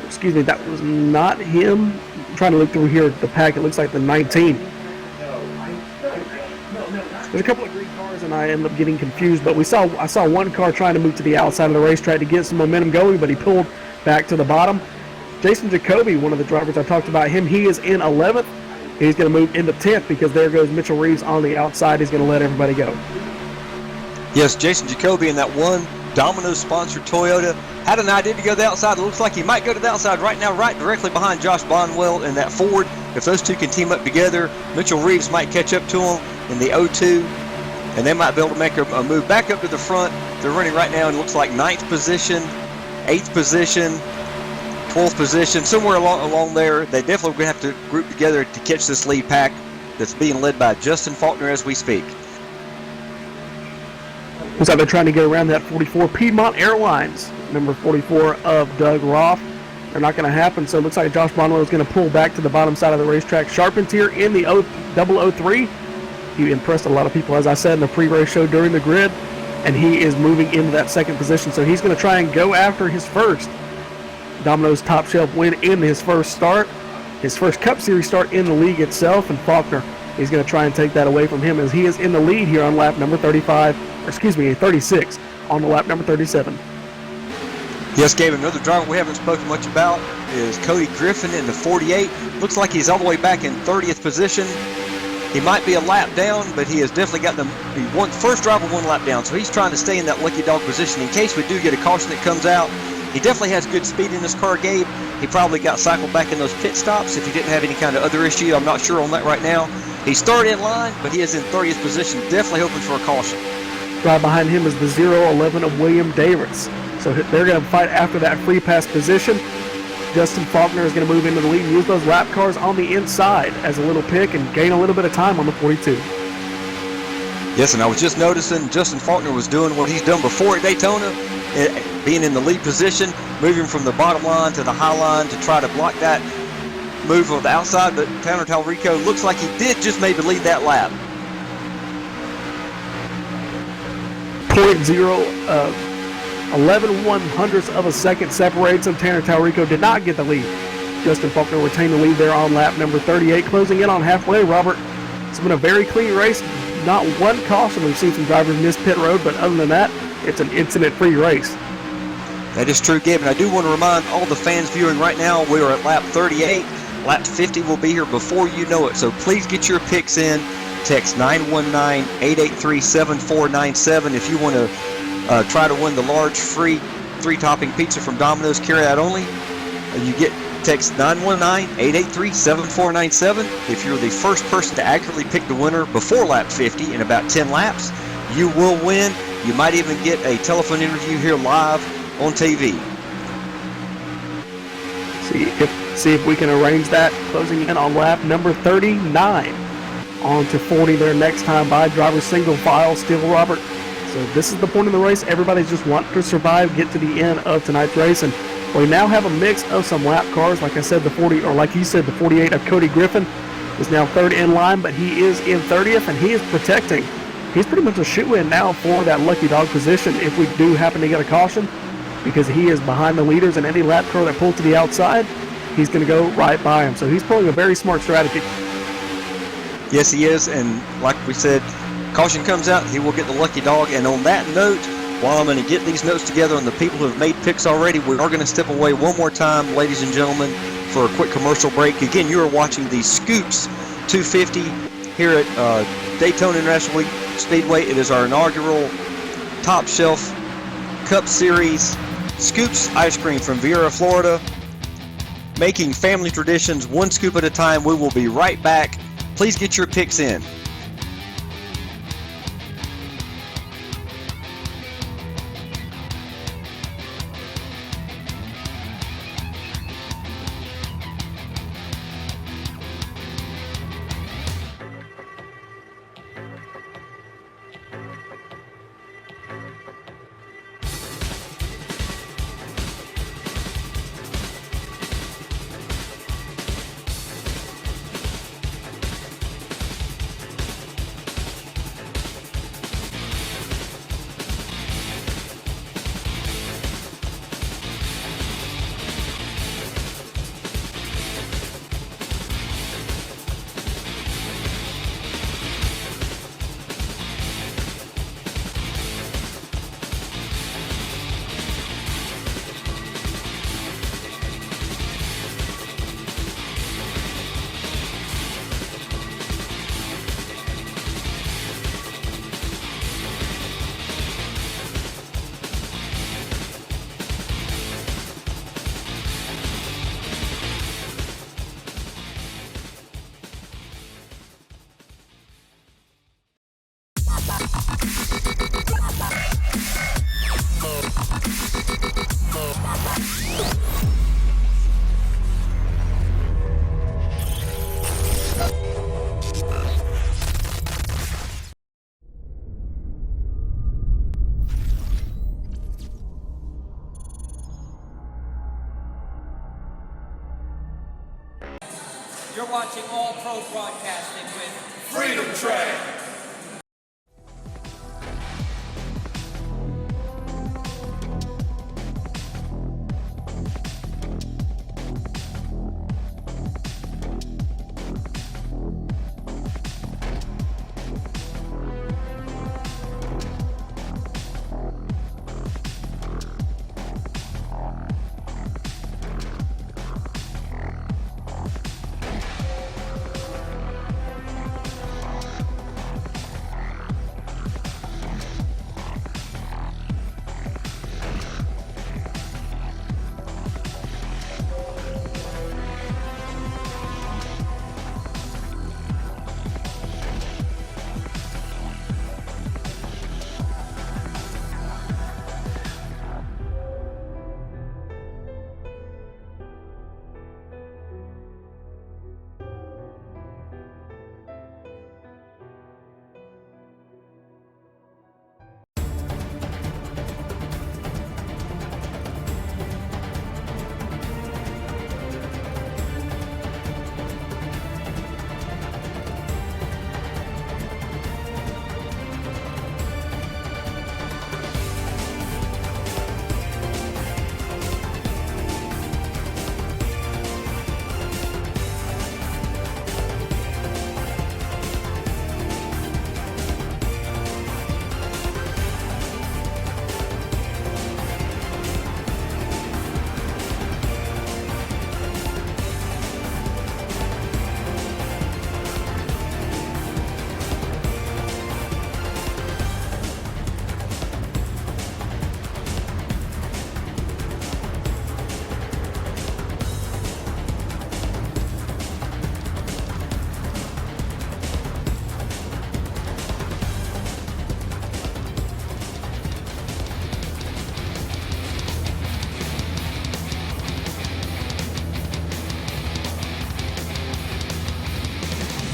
Excuse me, that was not him. I'm trying to look through here at the pack. It looks like the 19. There's a couple of green cars, and I end up getting confused. But I saw 1 car trying to move to the outside of the racetrack to get some momentum going, but he pulled back to the bottom. Jason Jacoby, one of the drivers I talked about him, he is in 11th. He's going to move into 10th because there goes Mitchell Reeves on the outside. He's going to let everybody go.
Yes, Jason Jacoby in that 1 Domino's sponsored Toyota had an idea to go to the outside. It looks like he might go to the outside right now, right directly behind Josh Bonwell in that Ford. If those two can team up together, Mitchell Reeves might catch up to him in the 02, and they might be able to make a move back up to the front. They're running right now and looks like 9th position, 8th position, 12th position, somewhere along there. They definitely going to have to group together to catch this lead pack that's being led by Justin Faulkner as we speak.
Looks like they're trying to get around that 44 Piedmont Airlines, number 44 of Doug Roth. They're not going to happen, so it looks like Josh Bonwell is going to pull back to the bottom side of the racetrack. Charpentier in the 003. He impressed a lot of people, as I said, in the pre-race show during the grid, and he is moving into that 2nd position, so he's going to try and go after his first Domino's Top Shelf win in his first start, his first Cup Series start in the league itself, and Faulkner He's going to try and take that away from him as he is in the lead here on lap number 36 on the lap number 37.
Yes, Gabe, another driver we haven't spoken much about is Cody Griffin in the 48. Looks like he's all the way back in 30th position. He might be a lap down, but he has definitely got first driver one lap down, so he's trying to stay in that lucky dog position in case we do get a caution that comes out. He definitely has good speed in his car, Gabe. He probably got cycled back in those pit stops if he didn't have any kind of other issue. I'm not sure on that right now. He started in line, but he is in 30th position, definitely hoping for a caution.
Right behind him is the 011 of William Davis. So they're going to fight after that free pass position. Justin Faulkner is going to move into the lead and use those lap cars on the inside as a little pick and gain a little bit of time on the 42.
Yes, and I was just noticing Justin Faulkner was doing what he's done before at Daytona, being in the lead position, moving from the bottom line to the high line to try to block that move on the outside, but Tanner Talrico looks like he did just maybe lead that lap.
0.11 of a second separates him. Tanner Talrico did not get the lead. Justin Faulkner retained the lead there on lap number 38, closing in on halfway. Robert, it's been a very clean race. Not one caution. We've seen some drivers miss pit road, but other than that, it's an incident-free race.
That is true, Gabe, and I do want to remind all the fans viewing right now, we are at lap 38. Lap 50 will be here before you know it, so please get your picks in. Text 919-883-7497 if you want to try to win the large free 3-topping pizza from Domino's, carry out only. You get text 919-883-7497. If you're the first person to accurately pick the winner before lap 50 in about 10 laps, you will win. You might even get a telephone interview here live on TV.
See if we can arrange that. Closing in on lap number 39. On to 40 there next time by. Driver single file still, Robert. So this is the point of the race. Everybody's just wanting to survive, get to the end of tonight's race. And we now have a mix of some lap cars. Like I said, the 48 of Cody Griffin is now third in line, but he is in 30th, and he is protecting. He's pretty much a shoe-in now for that lucky dog position if we do happen to get a caution, because he is behind the leaders, and any lap car that pulls to the outside, he's going to go right by him. So he's pulling a very smart strategy.
Yes, he is, and like we said, caution comes out, he will get the lucky dog. And on that note, while I'm going to get these notes together on the people who have made picks already, we are going to step away one more time, ladies and gentlemen, for a quick commercial break. Again, you are watching the Scoops 250 here at Daytona International Speedway. It is our inaugural Top Shelf Cup Series Scoops ice cream from Vieira, Florida. Making family traditions one scoop at a time. We will be right back. Please get your picks in.
You're watching All Pro Broadcasting with Freedom Train.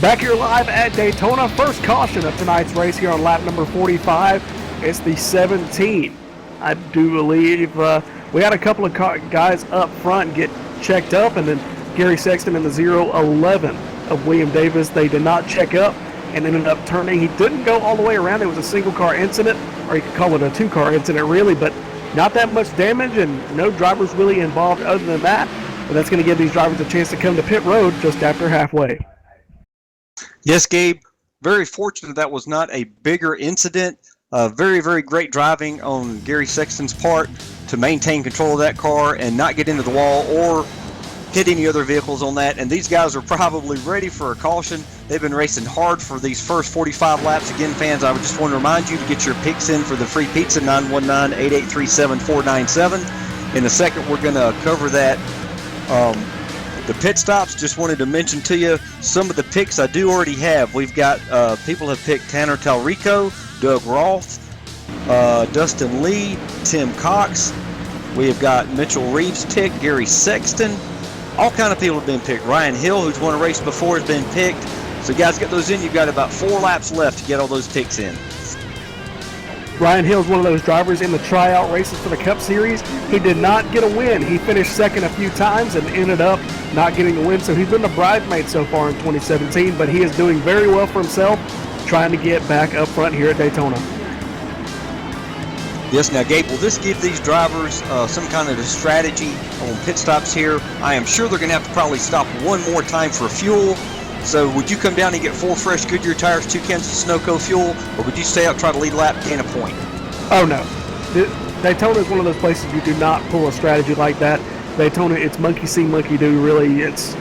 Back here live at Daytona, first caution of tonight's race here on lap number 45. It's the 17. I do believe we had a couple of guys up front get checked up, and then Gary Sexton in the 011 of William Davis. They did not check up and ended up turning. He didn't go all the way around. It was a single car incident, or you could call it a two-car incident really, but not that much damage and no drivers really involved other than that. But that's going to give these drivers a chance to come to pit road just after halfway.
Yes, Gabe, very fortunate that was not a bigger incident. Very, very great driving on Gary Sexton's part to maintain control of that car and not get into the wall or hit any other vehicles on that. And these guys are probably ready for a caution. They've been racing hard for these first 45 laps. Again, fans, I just want to remind you to get your picks in for the free pizza, 919-8837-497. In a second, we're going to cover that. The pit stops, just wanted to mention to you some of the picks I do already have. We've got people have picked Tanner Talrico, Doug Roth, Dustin Lee, Tim Cox. We have got Mitchell Reeves picked, Gary Sexton. All kind of people have been picked. Ryan Hill, who's won a race before, has been picked. So guys, get those in. You've got about 4 laps left to get all those picks in.
Ryan Hill is one of those drivers in the tryout races for the Cup Series. He did not get a win. He finished second a few times and ended up not getting the win. So he's been the bridesmaid so far in 2017, but he is doing very well for himself, trying to get back up front here at Daytona.
Yes, now Gabe, will this give these drivers some kind of a strategy on pit stops here? I am sure they're going to have to probably stop one more time for fuel. So would you come down and get 4 fresh Goodyear tires, 2 cans of Sunoco fuel, or would you stay out, try to lead a lap, gain a point?
Oh no. Daytona is one of those places you do not pull a strategy like that. Daytona, it's monkey see, monkey do. Really, it's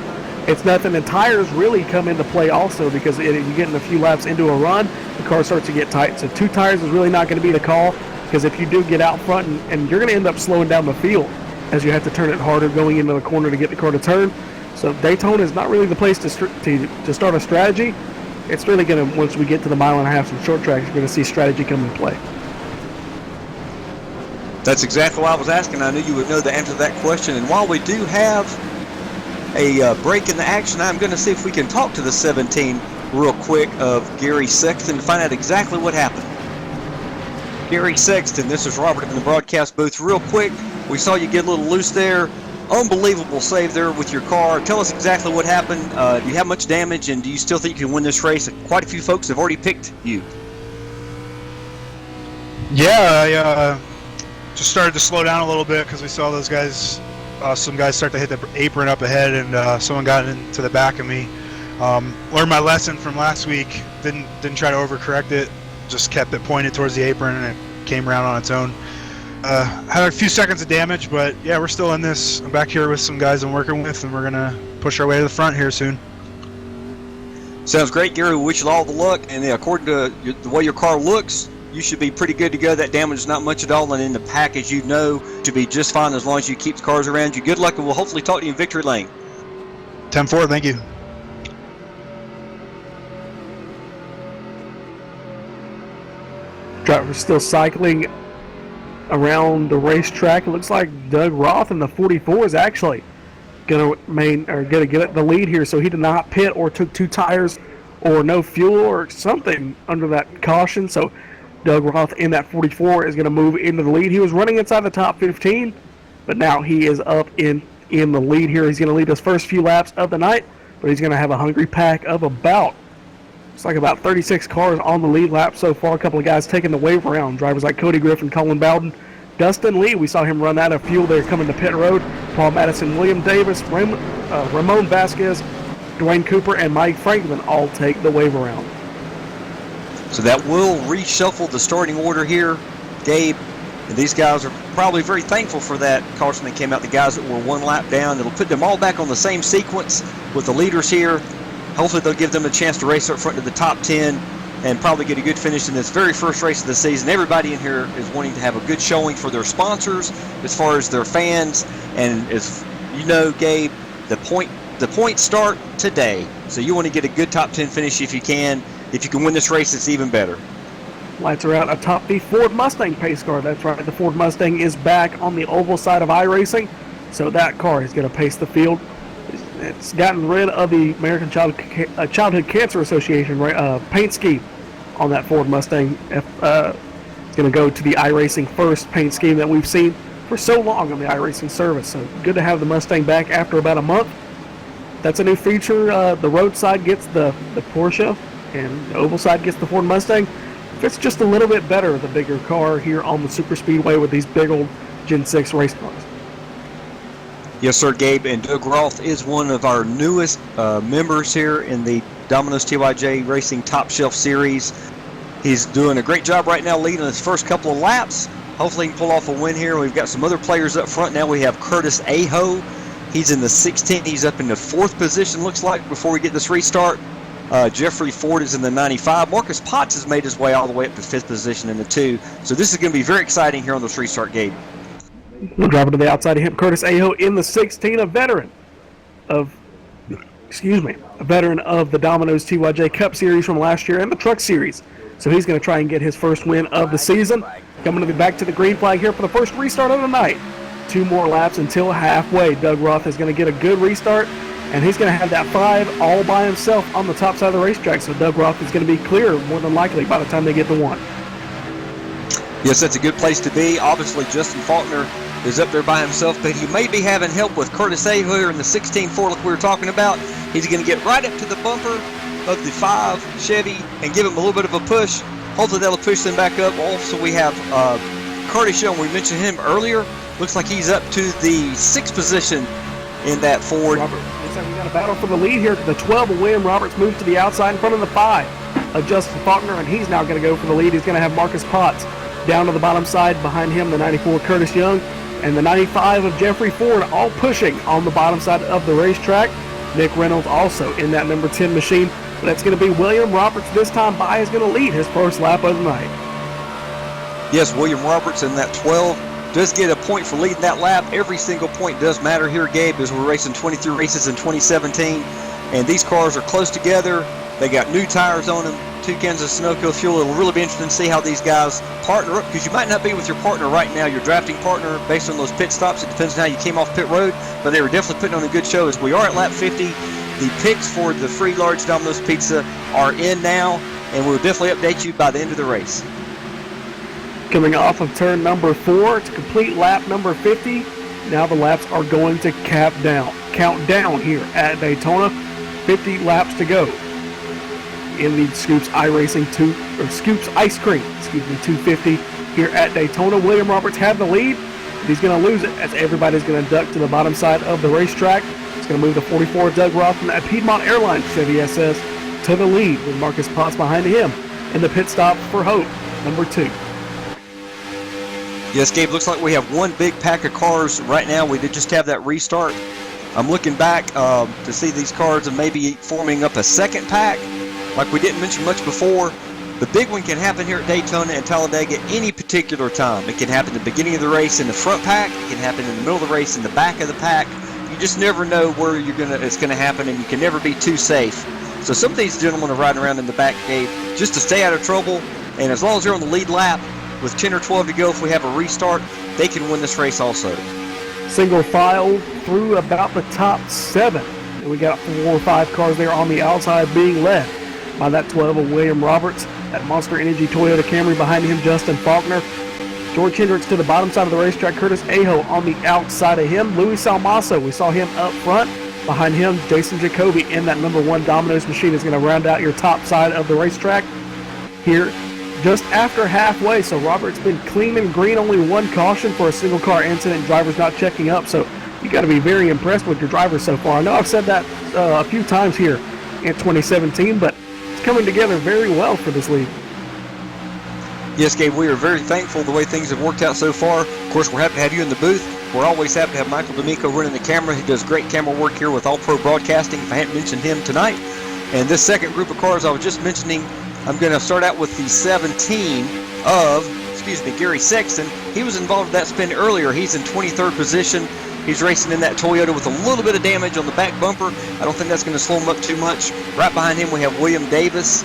nothing. And tires really come into play also, because you're getting a few laps into a run, the car starts to get tight. So 2 tires is really not going to be the call, because if you do get out front, and you're going to end up slowing down the field as you have to turn it harder going into the corner to get the car to turn. So Daytona is not really the place to start a strategy. It's really going to, once we get to the 1.5 miles and short tracks, you're going to see strategy come into play.
That's exactly what I was asking. I knew you would know the answer to that question. And while we do have a break in the action, I'm going to see if we can talk to the 17 real quick of Gary Sexton to find out exactly what happened. Gary Sexton, this is Robert in the broadcast booth. Real quick, we saw you get a little loose there. Unbelievable save there with your car. Tell us exactly what happened. Do you have much damage, and do you still think you can win this race? Quite a few folks have already picked you.
Yeah, I just started to slow down a little bit because we saw those guys, some guys start to hit the apron up ahead, and someone got into the back of me. Learned my lesson from last week. Didn't try to overcorrect it. Just kept it pointed towards the apron, and it came around on its own. Had a few seconds of damage, but yeah, we're still in this. I'm back here with some guys I'm working with, and we're gonna push our way to the front here soon.
Sounds great, Gary. We wish you all the luck, and according to the way your car looks, you should be pretty good to go. That damage is not much at all, and in the pack, as you know, should be just fine as long as you keep the cars around you. Good luck, and we'll hopefully talk to you in victory lane.
10-4, thank you.
Drivers still cycling around the racetrack. It looks like Doug Roth in the 44 is actually going to get the lead here. So he did not pit or took 2 tires or no fuel or something under that caution. So Doug Roth in that 44 is going to move into the lead. He was running inside the top 15, but now he is up in the lead here. He's going to lead his first few laps of the night, but he's going to have a hungry pack of about 36 cars on the lead lap so far. A couple of guys taking the wave around. Drivers like Cody Griffin, Colin Bowden, Dustin Lee. We saw him run out of fuel there coming to pit road. Paul Madison, William Davis, Ramon Vasquez, Dwayne Cooper, and Mike Franklin all take the wave around.
So that will reshuffle the starting order here, Gabe. And these guys are probably very thankful for that caution that came out. The guys that were 1 lap down, it'll put them all back on the same sequence with the leaders here. Hopefully they'll give them a chance to race up front to the top 10 and probably get a good finish in this very first race of the season. Everybody in here is wanting to have a good showing for their sponsors as far as their fans. And as you know, Gabe, the points start today. So you want to get a good top 10 finish if you can. If you can win this race, it's even better.
Lights are out atop the Ford Mustang pace car. That's right, the Ford Mustang is back on the oval side of iRacing. So that car is going to pace the field It's gotten rid of the American Childhood Cancer Association paint scheme on that Ford Mustang. It's going to go to the iRacing First paint scheme that we've seen for so long on the iRacing service. So good to have the Mustang back after about a month. That's a new feature. The road side gets the Porsche, and the oval side gets the Ford Mustang. Fits just a little bit better, the bigger car here on the Super Speedway with these big old Gen 6 race cars.
Yes, sir, Gabe. And Doug Roth is one of our newest members here in the Domino's TYJ Racing Top Shelf Series. He's doing a great job right now leading his first couple of laps. Hopefully he can pull off a win here. We've got some other players up front now. We have Curtis Aho. He's in the 16. He's up in the 4th position, looks like, before we get this restart. Jeffrey Ford is in the 95. Marcus Potts has made his way all the way up to 5th position in the 2. So this is going to be very exciting here on this restart, Gabe.
We'll drive to the outside of him. Curtis Aho in the 16, a veteran of the Domino's TYJ Cup Series from last year and the Truck Series. So he's going to try and get his first win of the season. Coming back to the green flag here for the first restart of the night. 2 more laps until halfway. Doug Roth is going to get a good restart, and he's going to have that 5 all by himself on the top side of the racetrack. So Doug Roth is going to be clear more than likely by the time they get to 1.
Yes, that's a good place to be. Obviously, Justin Faulkner is up there by himself, but he may be having help with Curtis Aho here in the 16 Ford like we were talking about. He's going to get right up to the bumper of the 5 Chevy and give him a little bit of a push. Hopefully that'll push them back up. Also, we have Curtis Young. We mentioned him earlier. Looks like he's up to the 6th position in that Ford.
Robert, looks like we got a battle for the lead here. The 12 of William Roberts moved to the outside in front of the 5 of Justin Faulkner, and he's now going to go for the lead. He's going to have Marcus Potts down to the bottom side. Behind him, the 94 Curtis Young and the 95 of Jeffrey Ford, all pushing on the bottom side of the racetrack. Nick Reynolds also in that number 10 machine. But that's going to be William Roberts this time by is going to lead his first lap of the night.
Yes, William Roberts in that 12 does get a point for leading that lap. Every single point does matter here, Gabe, as we're racing 23 races in 2017. And these cars are close together. They got new tires on them, 2 cans of Sunoco fuel. It'll really be interesting to see how these guys partner up, because you might not be with your partner right now, your drafting partner, based on those pit stops. It depends on how you came off pit road, but they were definitely putting on a good show. As we are at lap 50, the picks for the free large Domino's Pizza are in now, and we'll definitely update you by the end of the race.
Coming off of turn number 4 to complete lap number 50. Now the laps are going to count down here at Daytona. 50 laps to go in the Scoops Scoops Ice Cream, 250 here at Daytona. William Roberts had the lead. He's going to lose it as everybody's going to duck to the bottom side of the racetrack. It's going to move the 44 Doug Roth from that Piedmont Airlines Chevy SS to the lead with Marcus Potts behind him in the pit stop for Hope, number 2.
Yes, Gabe, looks like we have one big pack of cars right now. We did just have that restart. I'm looking back to see these cars and maybe forming up a second pack like we didn't mention much before. The big one can happen here at Daytona and Talladega any particular time. It can happen at the beginning of the race in the front pack. It can happen in the middle of the race in the back of the pack. You just never know where it's going to happen, and you can never be too safe. So some of these gentlemen are riding around in the back, Gabe, just to stay out of trouble. And as long as they're on the lead lap with 10 or 12 to go, if we have a restart, they can win this race also.
Single file through about the top 7. And we got 4 or 5 cars there on the outside being led by that 12 of William Roberts. That Monster Energy Toyota Camry behind him, Justin Faulkner. George Hendricks to the bottom side of the racetrack. Curtis Aho on the outside of him. Louis Salmaso, we saw him up front. Behind him, Jason Jacoby in that number 1 Domino's machine is going to round out your top side of the racetrack here just after halfway. So Robert's been clean and green, only 1 caution for a single car incident. Drivers not checking up, so you got to be very impressed with your drivers so far. I know I've said that a few times here in 2017, but it's coming together very well for this league.
Yes, Gabe, we are very thankful the way things have worked out so far. Of course, we're happy to have you in the booth. We're always happy to have Michael D'Amico running the camera. He does great camera work here with All Pro Broadcasting, if I hadn't mentioned him tonight. And this second group of cars I was just mentioning, I'm going to start out with the 17 of, Gary Sexton. He was involved in that spin earlier. He's in 23rd position. He's racing in that Toyota with a little bit of damage on the back bumper. I don't think that's going to slow him up too much. Right behind him we have William Davis.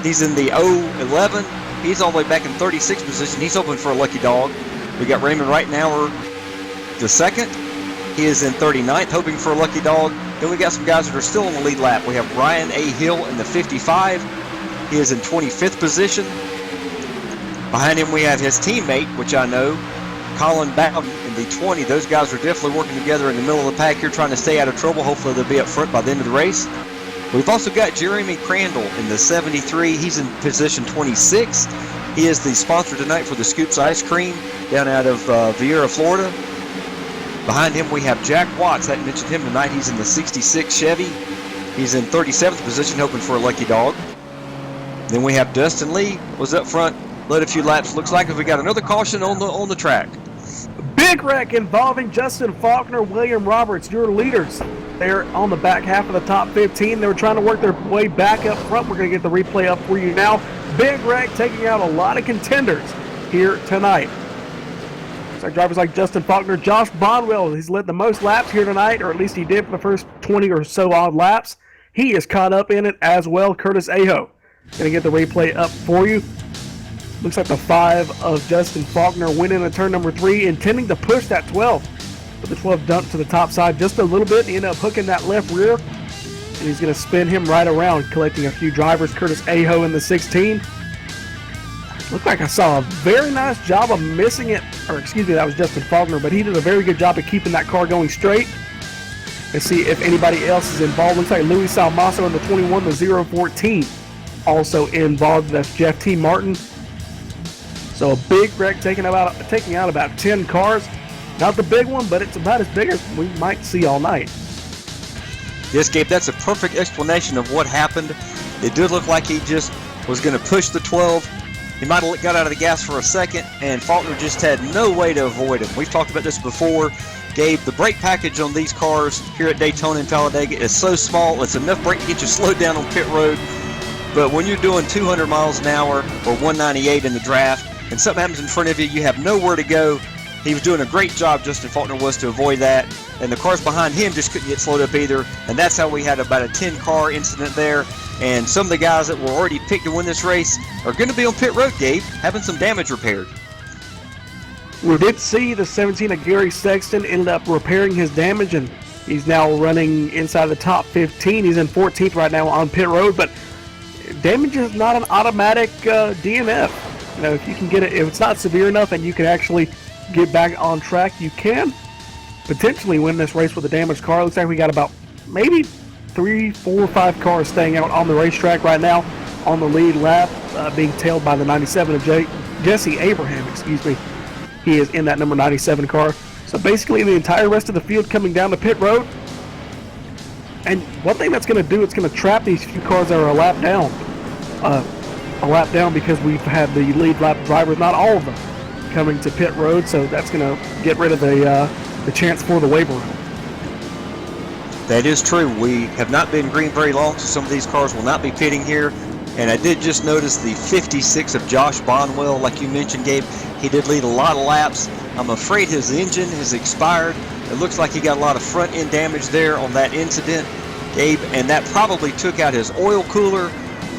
He's in the 011. He's all the way back in 36th position. He's hoping for a lucky dog. We got Raymond Reitnauer the second. He is in 39th, hoping for a lucky dog. Then we got some guys that are still on the lead lap. We have Ryan A. Hill in the 55. He is in 25th position. Behind him we have his teammate, which I know, Colin Bowden in the 20. Those guys are definitely working together in the middle of the pack here, trying to stay out of trouble. Hopefully they'll be up front by the end of the race. We've also got Jeremy Crandall in the 73. He's in position 26. He is the sponsor tonight for the Scoops Ice Cream down out of Vieira, Florida. Behind him we have Jack Watts. I mentioned him tonight. He's in the 66 Chevy. He's in 37th position, hoping for a lucky dog. Then we have Dustin Lee was up front, led a few laps. Looks like we got another caution on the track.
Big wreck involving Justin Faulkner, William Roberts, your leaders. They're on the back half of the top 15. They were trying to work their way back up front. We're going to get the replay up for you now. Big wreck taking out a lot of contenders here tonight. Looks like drivers like Justin Faulkner, Josh Bonwell, he's led the most laps here tonight, or at least he did for the first 20 or so odd laps. He is caught up in it as well. Curtis Aho. Going to get the replay up for you. Looks like the 5 of Justin Faulkner went into turn number 3, intending to push that 12. But the 12 dumped to the top side just a little bit. He ended up hooking that left rear. And he's going to spin him right around, collecting a few drivers. Curtis Aho in the 16. Looked like I saw a very nice job of missing it. Or excuse me, that was Justin Faulkner. But he did a very good job of keeping that car going straight. Let's see if anybody else is involved. Looks like Louis Salmaso in the 21, the 014. Also involved. That's Jeff T. Martin. So a big wreck taking out about 10 cars. Not the big one, but it's about as big as we might see all night.
Yes, Gabe, that's a perfect explanation of what happened. It did look like he just was going to push the 12. He might have got out of the gas for a second, and Faulkner just had no way to avoid him. We've talked about this before. Gabe, the brake package on these cars here at Daytona and Talladega is so small, it's enough brake to get you slowed down on pit road. But when you're doing 200 miles an hour or 198 in the draft, and something happens in front of you, you have nowhere to go. He was doing a great job, Justin Faulkner was, to avoid that. And the cars behind him just couldn't get slowed up either. And that's how we had about a 10-car incident there. And some of the guys that were already picked to win this race are going to be on pit road, Gabe, having some damage repaired.
We did see the 17 of Gary Sexton ended up repairing his damage, and he's now running inside the top 15. He's in 14th right now on pit road, but damage is not an automatic DNF. You know, if you can get it, if it's not severe enough and you can actually get back on track, you can potentially win this race with a damaged car. Looks like we got about maybe 3, 4, 5 cars staying out on the racetrack right now on the lead lap, being tailed by the 97 of Jesse Abraham, excuse me. He is in that number 97 car. So basically the entire rest of the field coming down to pit road. And one thing that's going to do, it's going to trap these few cars that are a lap down. Because we've had the lead lap drivers, not all of them, coming to pit road, so that's going to get rid of the chance for the waiver room.
That is true. We have not been green very long, so some of these cars will not be pitting here. And I did just notice the 56 of Josh Bonwell, like you mentioned, Gabe. He did lead a lot of laps. I'm afraid his engine has expired. It looks like he got a lot of front end damage there on that incident, Gabe, and that probably took out his oil cooler.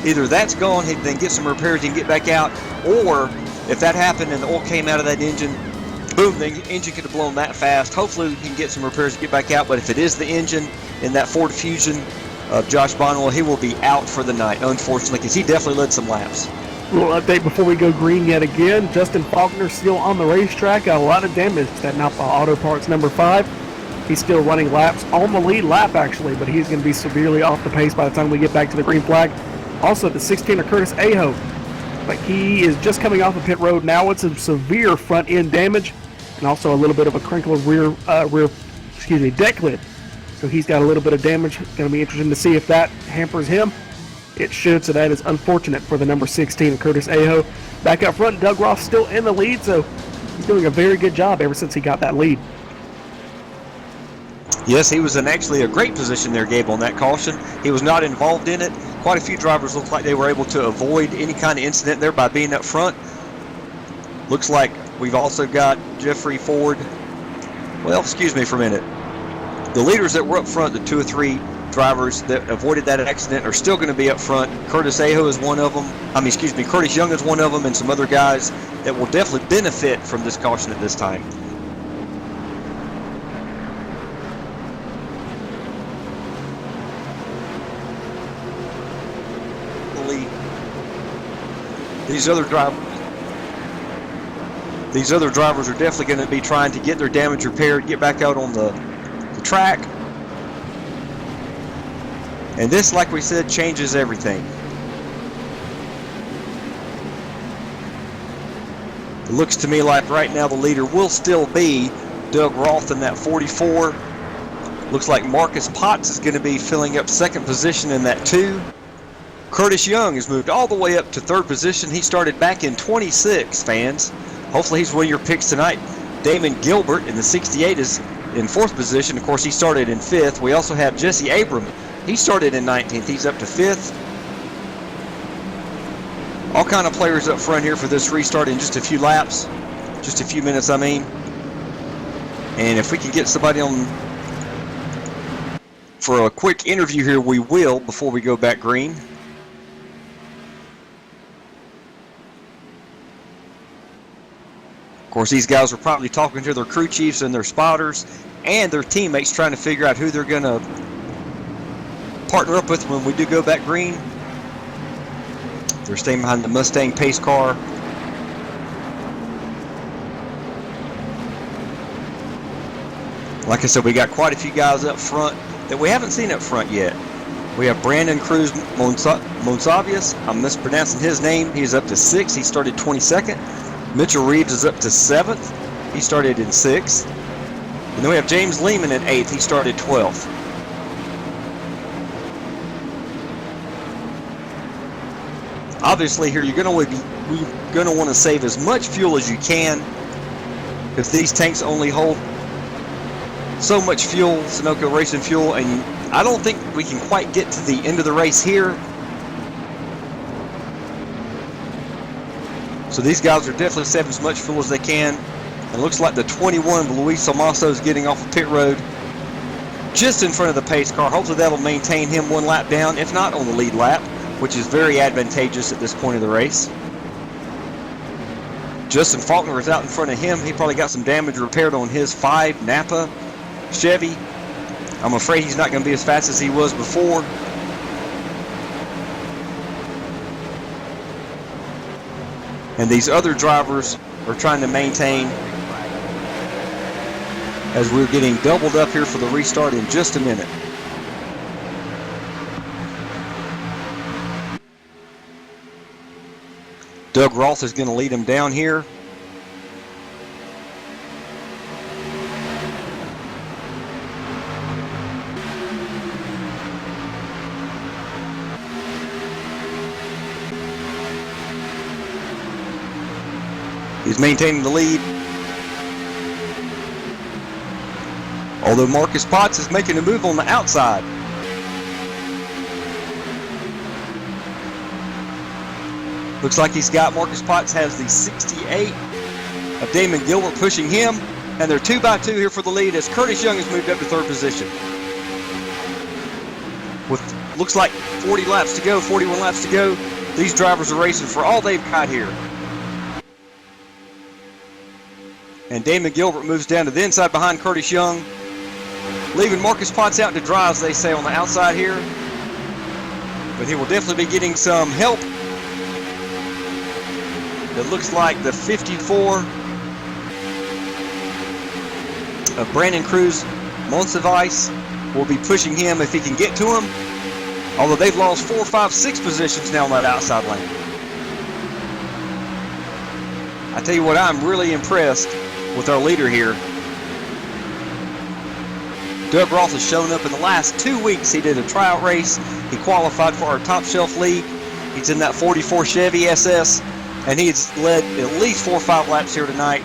Either that's gone, he then get some repairs and get back out, or if that happened and the oil came out of that engine, boom, the engine could have blown that fast. Hopefully he can get some repairs and get back out, but if it is the engine in that Ford Fusion of Josh Bonwell, he will be out for the night, unfortunately, because he definitely led some laps.
A little update before we go green yet again. Justin Faulkner still on the racetrack, got a lot of damage to that Napa Auto Parts number 5. He's still running laps on the lead lap, actually, but he's going to be severely off the pace by the time we get back to the green flag. Also, the 16 of Curtis Aho, but he is just coming off of pit road now with some severe front end damage, and also a little bit of a crinkled deck lid. So he's got a little bit of damage. Going to be interesting to see if that hampers him. It should, so that is unfortunate for the number 16 of Curtis Aho. Back up front, Doug Ross still in the lead, so he's doing a very good job ever since he got that lead.
Yes, he was in actually a great position there, Gabe, on that caution. He was not involved in it. Quite a few drivers looked like they were able to avoid any kind of incident there by being up front. Looks like we've also got Jeffrey Ford. Well, excuse me for a minute. The leaders that were up front, the 2 or 3 drivers that avoided that accident, are still going to be up front. Curtis Aho is one of them. Curtis Young is one of them, and some other guys that will definitely benefit from this caution at this time. These other drivers are definitely going to be trying to get their damage repaired, get back out on the track. And this, like we said, changes everything. It looks to me like right now the leader will still be Doug Roth in that 44. Looks like Marcus Potts is going to be filling up second position in that 2. Curtis Young has moved all the way up to third position. He started back in 26, fans. Hopefully he's one of your picks tonight. Damon Gilbert in the 68 is in fourth position. Of course, he started in fifth. We also have Jesse Abram. He started in 19th. He's up to fifth. All kind of players up front here for this restart in just a few laps. Just a few minutes, I mean. And if we can get somebody on for a quick interview here, we will before we go back green. Of course, these guys are probably talking to their crew chiefs and their spotters and their teammates, trying to figure out who they're going to partner up with when we do go back green. They're staying behind the Mustang pace car. Like I said, we got quite a few guys up front that we haven't seen up front yet. We have Brandon Cruz Monsavius. I'm mispronouncing his name. He's up to 6th. He started 22nd. Mitchell Reeves is up to 7th. He started in 6th. And then we have James Lehman in 8th. He started 12th. Obviously here you're going to want to save as much fuel as you can, because these tanks only hold so much fuel, Sunoco Racing fuel, and I don't think we can quite get to the end of the race here. So these guys are definitely saving as much fuel as they can. It looks like the 21, Luis Almaso, is getting off of pit road just in front of the pace car. Hopefully that'll maintain him one lap down, if not on the lead lap, which is very advantageous at this point of the race. Justin Faulkner is out in front of him. He probably got some damage repaired on his 5 Napa Chevy. I'm afraid he's not going to be as fast as he was before. And these other drivers are trying to maintain, as we're getting doubled up here for the restart in just a minute. Doug Roth is going to lead him down here. He's maintaining the lead. Although Marcus Potts is making a move on the outside. Looks like Marcus Potts has the 68 of Damon Gilbert pushing him. And they're 2x2 here for the lead as Curtis Young has moved up to third position. With looks like 40 laps to go, 41 laps to go. These drivers are racing for all they've got here. And Damon Gilbert moves down to the inside behind Curtis Young, leaving Marcus Potts out to dry, as they say, on the outside here. But he will definitely be getting some help. It looks like the 54 of Brandon Cruz Monsavice will be pushing him if he can get to him. Although they've lost 4, 5, 6 positions now on that outside lane. I tell you what, I'm really impressed with our leader here. Doug Roth has shown up in the last 2 weeks. He did a tryout race. He qualified for our Top Shelf League. He's in that 44 Chevy SS, and he's led at least 4 or 5 laps here tonight.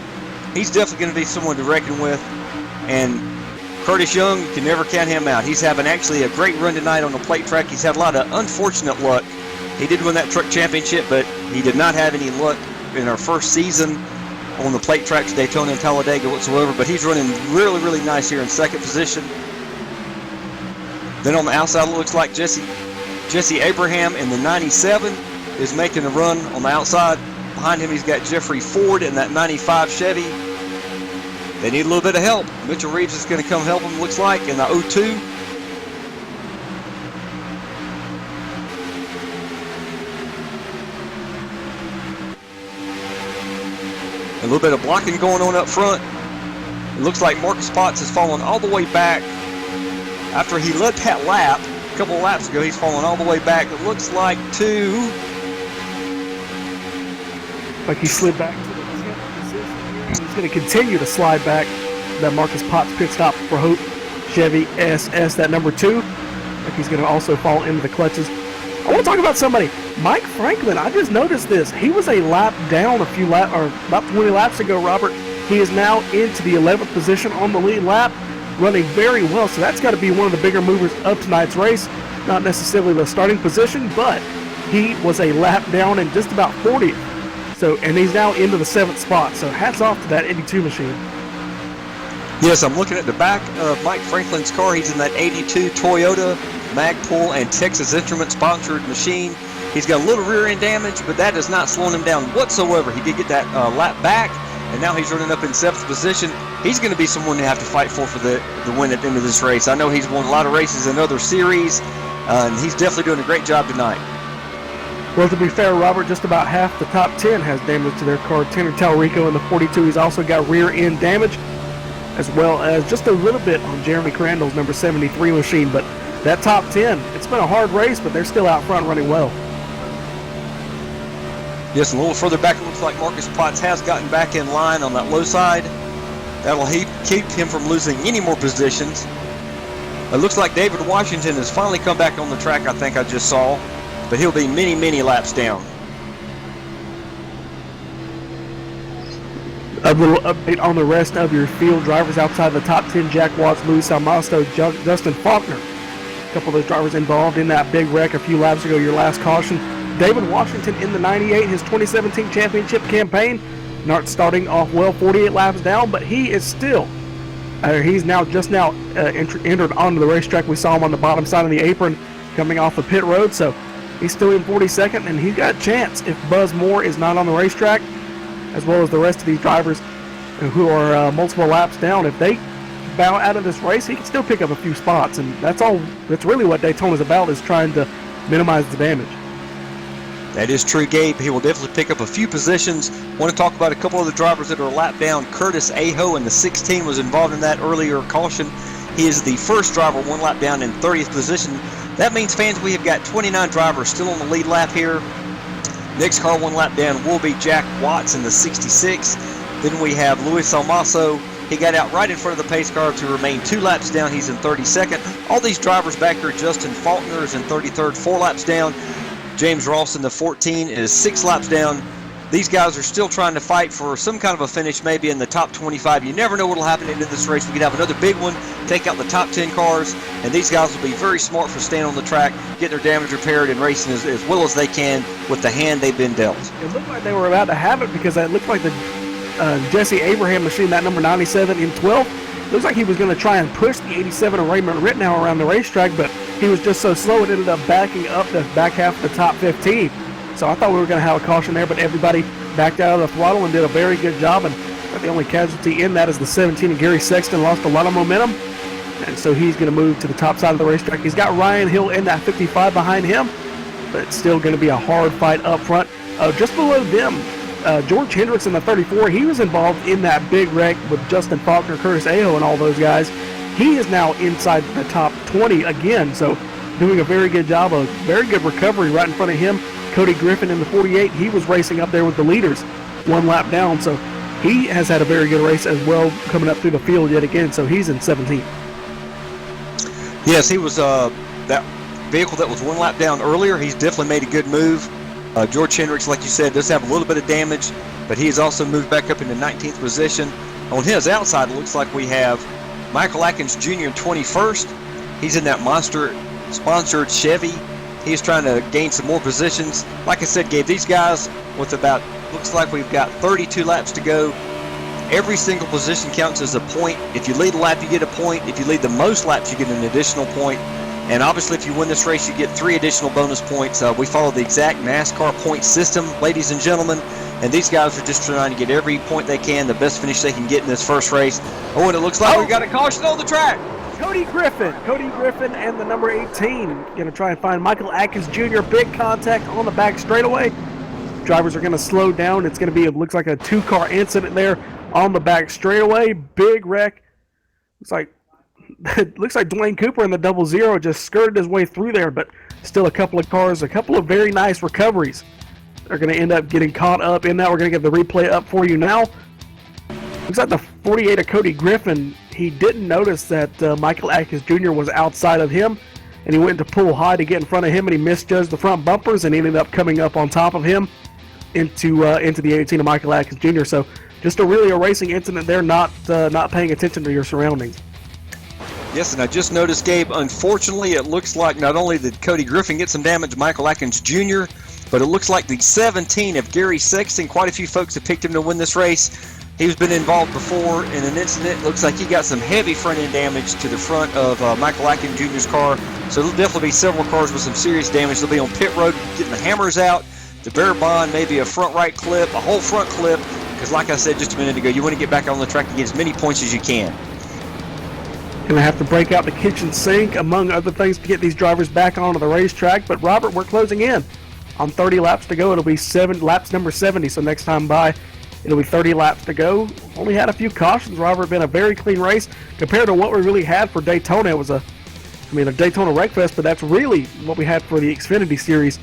He's definitely going to be someone to reckon with. And Curtis Young, you can never count him out. He's having actually a great run tonight on the plate track. He's had a lot of unfortunate luck. He did win that truck championship, but he did not have any luck in our first season on the plate tracks, Daytona and Talladega whatsoever. But he's running really, really nice here in second position. Then on the outside, it looks like Jesse Abraham in the 97 is making a run on the outside. Behind him, he's got Jeffrey Ford in that 95 Chevy. They need a little bit of help. Mitchell Reeves is going to come help them, looks like, in the 02. A little bit of blocking going on up front. It looks like Marcus Potts has fallen all the way back. After he led that lap, a couple of laps ago, he's fallen all the way back. It looks like
he slid back to the 10th position. He's going to continue to slide back. That Marcus Potts pit stop for Hope Chevy SS, that number 2. Like he's going to also fall into the clutches. I want to talk about somebody. Mike Franklin, I just noticed this. He was a lap down about 20 laps ago, Robert. He is now into the 11th position on the lead lap, running very well. So that's got to be one of the bigger movers of tonight's race. Not necessarily the starting position, but he was a lap down in just about 40th. So, and he's now into the 7th spot. So hats off to that 82 machine.
Yes, I'm looking at the back of Mike Franklin's car. He's in that 82 Toyota Magpul and Texas Instruments sponsored machine. He's got a little rear end damage, but that is not slowing him down whatsoever. He did get that lap back, and now he's running up in 7th position. He's going to be someone to have to fight for the win at the end of this race. I know he's won a lot of races in other series, and he's definitely doing a great job tonight.
Well, to be fair, Robert, just about half the top 10 has damage to their car. Tanner Talrico in the 42. He's also got rear end damage, as well as just a little bit on Jeremy Crandall's number 73 machine. But that top 10, it's been a hard race, but they're still out front running well.
Yes, and a little further back, it looks like Marcus Potts has gotten back in line on that low side. That'll keep him from losing any more positions. It looks like David Washington has finally come back on the track, I think I just saw, but he'll be many, many laps down.
A little update on the rest of your field drivers outside the top 10. Jack Watts, Luis Almasto, Justin Faulkner. A couple of those drivers involved in that big wreck a few laps ago, your last caution. David Washington in the 98, his 2017 championship campaign. Not starting off well, 48 laps down, but he is still, he's just now entered onto the racetrack. We saw him on the bottom side of the apron coming off the pit road, so he's still in 42nd, and he's got a chance if Buzz Moore is not on the racetrack, as well as the rest of these drivers who are multiple laps down. If they bow out of this race, he can still pick up a few spots, and that's really what Daytona's about, is trying to minimize the damage.
That is true, Gabe. He will definitely pick up a few positions. Want to talk about a couple of the drivers that are lap down. Curtis Aho in the 16 was involved in that earlier caution. He is the first driver one lap down in 30th position. That means, fans, we have got 29 drivers still on the lead lap here. Next car one lap down will be Jack Watts in the 66. Then we have Luis Almaso. He got out right in front of the pace car to remain 2 laps down. He's in 32nd. All these drivers back here, Justin Faulkner is in 33rd, 4 laps down. James Ross in the 14 is 6 laps down. These guys are still trying to fight for some kind of a finish, maybe in the top 25. You never know what will happen into this race. We could have another big one, take out the top 10 cars, and these guys will be very smart for staying on the track, get their damage repaired, and racing as well as they can with the hand they've been dealt.
It looked like they were about to have it, because it looked like the Jesse Abraham machine, that number 97 in 12th, looks like he was going to try and push the 87 of Raymond Rittenau around the racetrack, but he was just so slow it ended up backing up the back half of the top 15. So I thought we were going to have a caution there, but everybody backed out of the throttle and did a very good job. And the only casualty in that is the 17 of Gary Sexton, lost a lot of momentum. And so he's going to move to the top side of the racetrack. He's got Ryan Hill in that 55 behind him, but it's still going to be a hard fight up front. Just below them, George Hendricks in the 34, he was involved in that big wreck with Justin Faulkner, Curtis Aho, and all those guys. He is now inside the top 20 again, so doing a very good job, a very good recovery right in front of him. Cody Griffin in the 48, he was racing up there with the leaders 1 lap down, so he has had a very good race as well coming up through the field yet again, so he's in 17.
Yes, he was that vehicle that was 1 lap down earlier. He's definitely made a good move. George Hendricks, like you said, does have a little bit of damage, but he has also moved back up into 19th position. On his outside, it looks like we have Michael Atkins Jr. in 21st. He's in that Monster-sponsored Chevy. He's trying to gain some more positions. Like I said, Gabe, these guys with looks like we've got 32 laps to go. Every single position counts as a point. If you lead a lap, you get a point. If you lead the most laps, you get an additional point. And obviously, if you win this race, you get 3 additional bonus points. We follow the exact NASCAR point system, ladies and gentlemen. And these guys are just trying to get every point they can, the best finish they can get in this first race. Oh, and it looks like we've got a caution on the track.
Cody Griffin and the number 18 going to try and find Michael Atkins Jr. Big contact on the back straightaway. Drivers are going to slow down. It's going to be, it looks like a 2-car incident there on the back straightaway. Big wreck. It looks like Dwayne Cooper in the 00 just skirted his way through there, but still a couple of cars, a couple of very nice recoveries. They're going to end up getting caught up in that. We're going to get the replay up for you now. Looks like the 48 of Cody Griffin, he didn't notice that Michael Atkins Jr. was outside of him, and he went to pull high to get in front of him, and he misjudged the front bumpers and ended up coming up on top of him into the 18 of Michael Atkins Jr. So just a racing incident there, not paying attention to your surroundings.
Yes, and I just noticed, Gabe, unfortunately, it looks like not only did Cody Griffin get some damage, Michael Atkins Jr., but it looks like the 17 of Gary Sexton, quite a few folks have picked him to win this race. He's been involved before in an incident. Looks like he got some heavy front-end damage to the front of Michael Atkins Jr.'s car. So there'll definitely be several cars with some serious damage. They'll be on pit road getting the hammers out, the bare bond, maybe a front right clip, a whole front clip. Because like I said just a minute ago, you want to get back on the track and get as many points as you can.
Going to have to break out the kitchen sink, among other things, to get these drivers back onto the racetrack. But Robert, we're closing in on 30 laps to go. It'll be laps number 70, so next time by, it'll be 30 laps to go. Only had a few cautions, Robert. Been a very clean race compared to what we really had for Daytona. It was a Daytona Wreckfest, but that's really what we had for the Xfinity Series.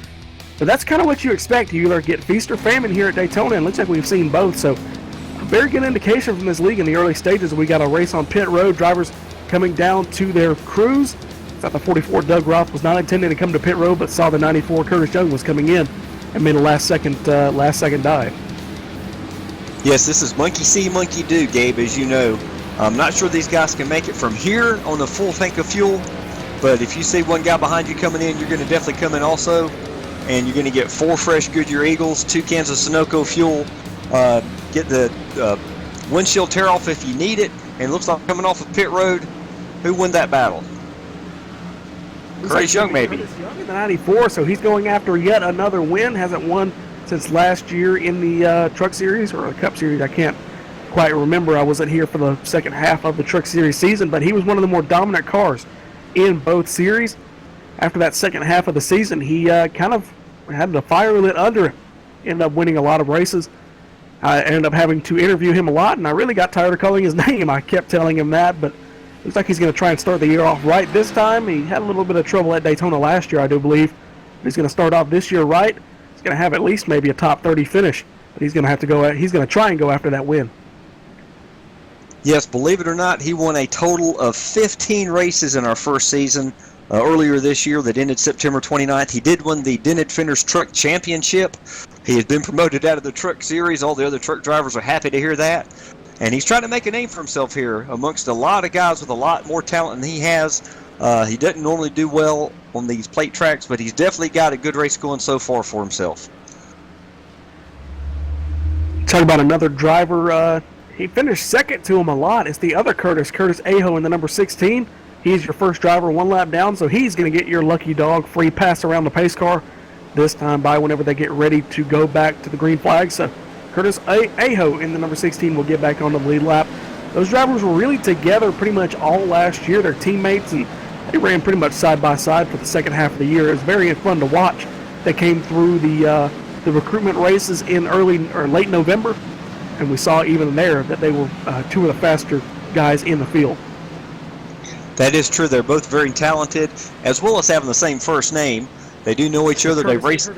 But that's kind of what you expect. You either get feast or famine here at Daytona, and it looks like we've seen both. So a very good indication from this league in the early stages. We got a race on pit road. Drivers coming down to their crews. Thought the 44 Doug Roth was not intending to come to pit road, but saw the 94 Curtis Young was coming in and made a last second dive.
Yes, this is monkey see, monkey do, Gabe, as you know. I'm not sure these guys can make it from here on a full tank of fuel, but if you see one guy behind you coming in, you're going to definitely come in also, and you're going to get 4 fresh Goodyear Eagles, 2 cans of Sunoco fuel, get the windshield tear off if you need it, and it looks like coming off of pit road. Who won that battle? Curtis Young, maybe.
Curtis Young in the 94, so he's going after yet another win. Hasn't won since last year in the Truck Series or the Cup Series. I can't quite remember. I wasn't here for the second half of the Truck Series season, but he was one of the more dominant cars in both series. After that second half of the season, he kind of had the fire lit under him. Ended up winning a lot of races. I ended up having to interview him a lot, and I really got tired of calling his name. I kept telling him that, but looks like he's going to try and start the year off right this time. He had a little bit of trouble at Daytona last year, I do believe. He's going to start off this year right. He's going to have at least maybe a top 30 finish, but he's going to have to go. He's going to try and go after that win.
Yes, believe it or not, he won a total of 15 races in our first season earlier this year that ended September 29th. He did win the Dented Fenders Truck Championship. He has been promoted out of the Truck Series. All the other truck drivers are happy to hear that. And he's trying to make a name for himself here amongst a lot of guys with a lot more talent than he has. He doesn't normally do well on these plate tracks, but he's definitely got a good race going so far for himself.
Talk about another driver. He finished second to him a lot. It's the other Curtis Aho in the number 16. He's your first driver 1 lap down, so he's going to get your lucky dog free pass around the pace car this time by whenever they get ready to go back to the green flag. So Curtis Aho in the number 16 will get back on the lead lap. Those drivers were really together pretty much all last year. They're teammates, and they ran pretty much side by side for the second half of the year. It was very fun to watch. They came through the recruitment races in early or late November, and we saw even there that they were 2 of the faster guys in the field.
That is true. They're both very talented, as well as having the same first name. They do know each other. They race.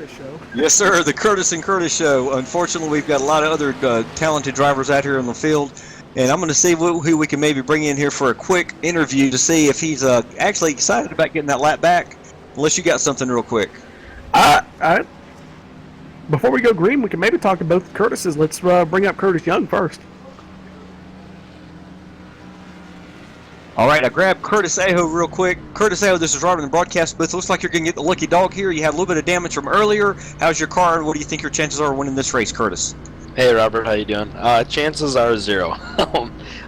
Yes, sir. The Curtis and Curtis show. Unfortunately, we've got a lot of other talented drivers out here in the field, and I'm going to see who we can maybe bring in here for a quick interview to see if he's actually excited about getting that lap back. Unless you got something real quick.
Before we go green, we can maybe talk to both Curtises. Let's bring up Curtis Young first.
All right, I grabbed Curtis Aho real quick. Curtis Aho, this is Robert in the broadcast booth. Looks like you're going to get the lucky dog here. You had a little bit of damage from earlier. How's your car, and what do you think your chances are of winning this race, Curtis?
Hey, Robert, how you doing? Chances are 0.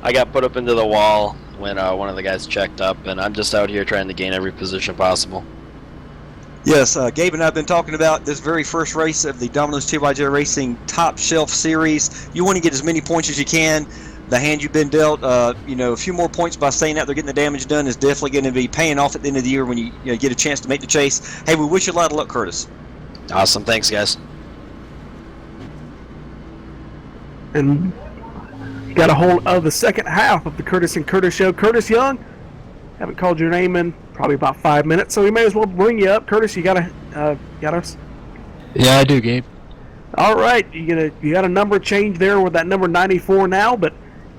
I got put up into the wall when one of the guys checked up, and I'm just out here trying to gain every position possible.
Yes, Gabe and I have been talking about this very first race of the Domino's TYJ Racing Top Shelf Series. You want to get as many points as you can. The hand you've been dealt, a few more points by staying out there getting the damage done is definitely going to be paying off at the end of the year when you get a chance to make the chase. Hey, we wish you a lot of luck, Curtis.
Awesome. Thanks, guys.
And got a hold of the second half of the Curtis and Curtis show. Curtis Young, haven't called your name in probably about 5 minutes, so we may as well bring you up. Curtis, you got us?
Yeah, I do, Gabe.
All right, you got a number change there with that number 94 now, but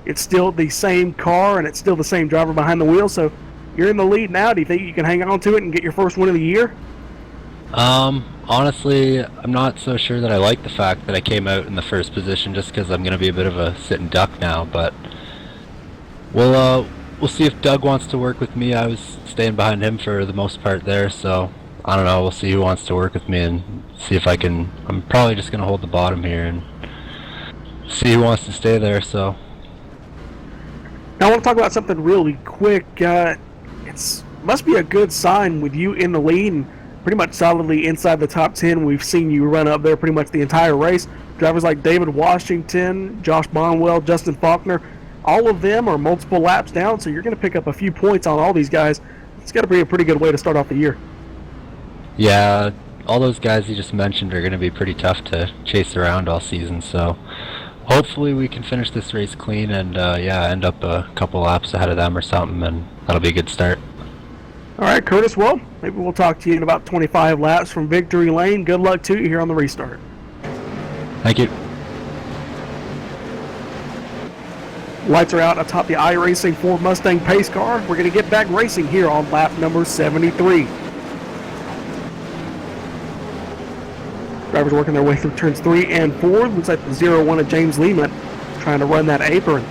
it's still the same car and it's still the same driver behind the wheel. So you're in the lead now. Do you think you can hang on to it and get your first win of the year?
Honestly, I'm not so sure that I like the fact that I came out in the first position, just because I'm going to be a bit of a sitting duck now. But we'll see if Doug wants to work with me. I was staying behind him for the most part there, so I don't know. We'll see who wants to work with me and see if I can. I'm probably just going to hold the bottom here and see who wants to stay there. So
now I want to talk about something really quick. It's must be a good sign with you in the lead and pretty much solidly inside the top 10. We've seen you run up there pretty much the entire race. Drivers like David Washington, Josh Bonwell, Justin Faulkner, all of them are multiple laps down, so you're going to pick up a few points on all these guys. It's got to be a pretty good way to start off the year.
yeah, all those guys you just mentioned are going to be pretty tough to chase around all season. So hopefully we can finish this race clean and end up a couple laps ahead of them or something, and that'll be a good start.
All right, Curtis, well, maybe we'll talk to you in about 25 laps from victory lane. Good luck to you here on the restart.
Thank you.
Lights are out atop the iRacing Ford Mustang pace car. We're going to get back racing here on lap number 73. Drivers working their way through turns 3 and 4. Looks like the 0-1 of James Lehman trying to run that apron.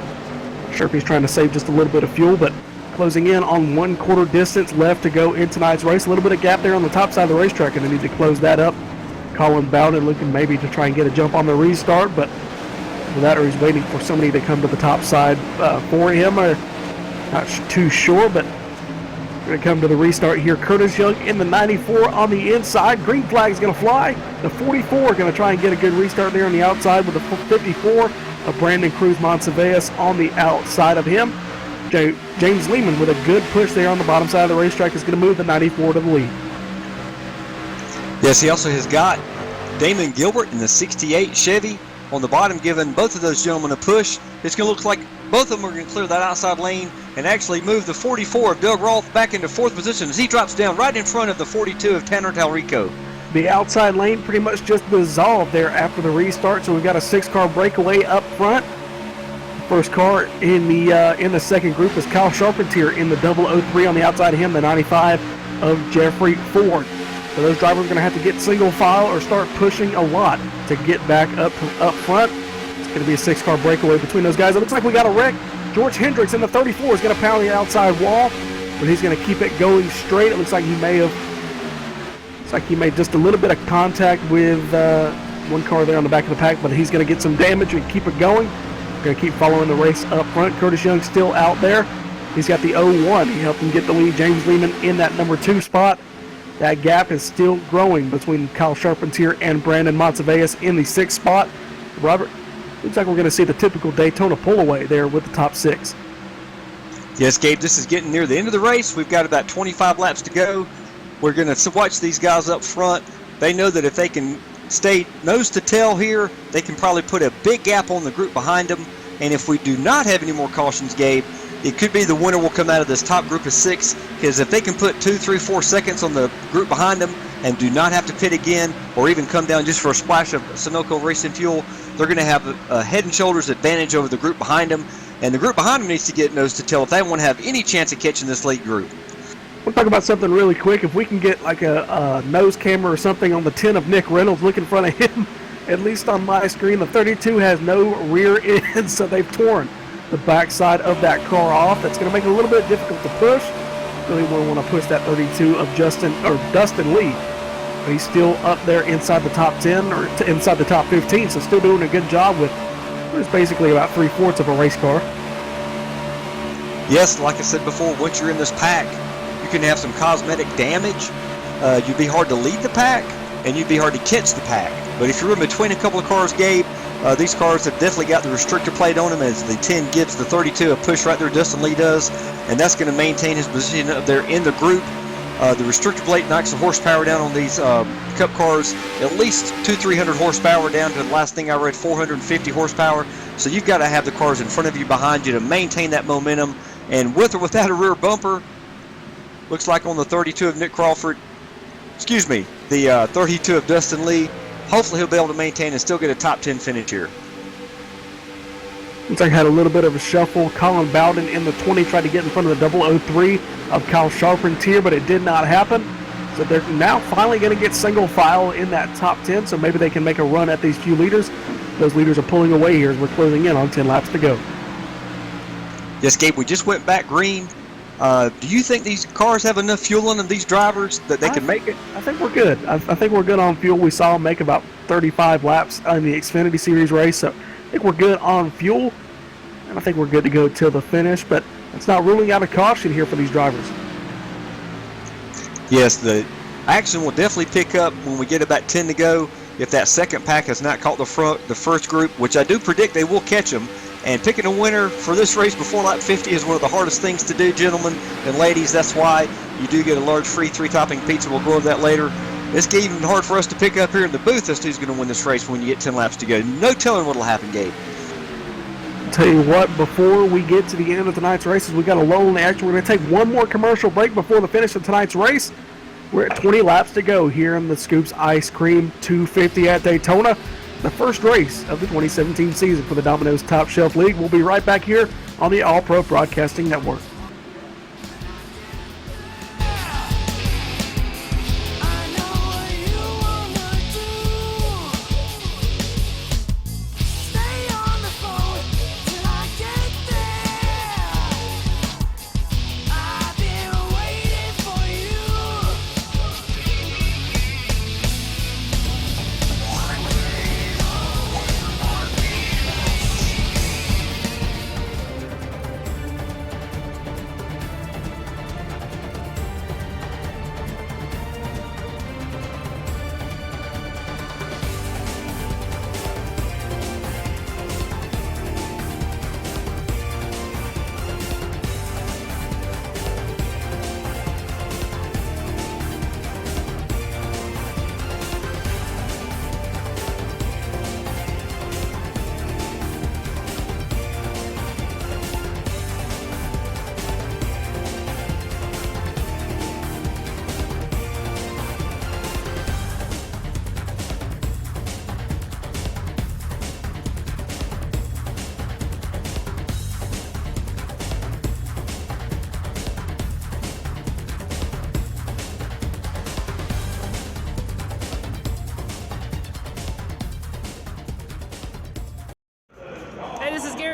Not sure if he's trying to save just a little bit of fuel, but closing in on 1/4 distance left to go in tonight's race. A little bit of gap there on the top side of the racetrack, and they need to close that up. Colin Bowden looking maybe to try and get a jump on the restart, but for that, or he's waiting for somebody to come to the top side for him. Not too sure, but going to come to the restart here. Curtis Young in the 94 on the inside. Green flag is going to fly. The 44 going to try and get a good restart there on the outside with the 54 of Brandon Cruz-Monteveas on the outside of him. James Lehman with a good push there on the bottom side of the racetrack is going to move the 94 to the lead.
Yes, he also has got Damon Gilbert in the 68 Chevy on the bottom, giving both of those gentlemen a push. It's going to look like both of them are going to clear that outside lane and actually move the 44 of Doug Roth back into 4th position as he drops down right in front of the 42 of Tanner Talrico.
The outside lane pretty much just dissolved there after the restart, so we've got a 6-car breakaway up front. First car in the second group is Kyle Charpentier in the 003 on the outside of him, the 95 of Jeffrey Ford. So those drivers are going to have to get single file or start pushing a lot to get back up front. It's going to be a 6-car breakaway between those guys. It looks like we got a wreck. George Hendricks in the 34 is going to pound the outside wall, but he's going to keep it going straight. It looks like he made just a little bit of contact with one car there on the back of the pack, but he's going to get some damage and keep it going. Going to keep following the race up front. Curtis Young still out there. He's got the 01. He helped him get the lead. James Lehman in that number 2 spot. That gap is still growing between Kyle Charpentier and Brandon Monteveas in the 6th spot. Robert, looks like we're going to see the typical Daytona pull away there with the top 6.
Yes, Gabe, this is getting near the end of the race. We've got about 25 laps to go. We're going to watch these guys up front. They know that if they can stay nose to tail here, they can probably put a big gap on the group behind them. And if we do not have any more cautions, Gabe, it could be the winner will come out of this top group of 6, because if they can put 2, 3, 4 seconds on the group behind them and do not have to pit again or even come down just for a splash of Sunoco racing fuel, they're going to have a head and shoulders advantage over the group behind them. And the group behind them needs to get nose to tail if they want to have any chance of catching this lead group.
We'll talk about something really quick. If we can get like a nose camera or something on the 10 of Nick Reynolds, look in front of him, at least on my screen, the 32 has no rear end, so they've torn the backside of that car off. That's going to make it a little bit difficult to push. Really want to push that 32 of Dustin Lee. But he's still up there inside the top 10 or inside the top 15, so still doing a good job with what is basically about 3/4 of a race car.
Yes, like I said before, once you're in this pack, you can have some cosmetic damage. You'd be hard to lead the pack, and you'd be hard to catch the pack. But if you're in between a couple of cars, Gabe, these cars have definitely got the restrictor plate on them as the 10 gives the 32 a push right there. Dustin Lee does, and that's going to maintain his position up there in the group. The restrictor plate knocks the horsepower down on these Cup cars, at least 200-300 horsepower down to the last thing I read, 450 horsepower. So you've got to have the cars in front of you, behind you to maintain that momentum. And with or without a rear bumper, looks like on the 32 of Nick Crawford, the 32 of Dustin Lee, hopefully he'll be able to maintain and still get a top 10 finish here.
Looks like had a little bit of a shuffle. Colin Bowden in the 20 tried to get in front of the 003 of Kyle Charpentier, but it did not happen. So they're now finally going to get single file in that top 10, so maybe they can make a run at these few leaders. Those leaders are pulling away here as we're closing in on 10 laps to go.
Yes, Gabe, we just went back green. Do you think these cars have enough fuel in them, these drivers, that they can make it?
I think we're good. I think we're good on fuel. We saw them make about 35 laps in the Xfinity Series race, so I think we're good on fuel, and I think we're good to go till the finish, but it's not ruling out a caution here for these drivers.
Yes, the action will definitely pick up when we get about 10 to go. If that second pack has not caught the first group, which I do predict they will catch them. And picking a winner for this race before lap 50 is one of the hardest things to do, gentlemen and ladies. That's why you do get a large free 3-topping pizza. We'll go over that later. It's even hard for us to pick up here in the booth as to who's going to win this race when you get 10 laps to go. No telling what will happen, Gabe.
I'll tell you what, before we get to the end of tonight's races, we got a lull in the action. We're going to take one more commercial break before the finish of tonight's race. We're at 20 laps to go here in the Scoops Ice Cream 250 at Daytona, the first race of the 2017 season for the Domino's Top Shelf League. We'll be right back here on the All Pro Broadcasting Network.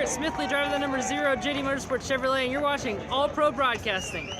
Smithley, driver the number 0, JD Motorsports Chevrolet, and you're watching All Pro Broadcasting.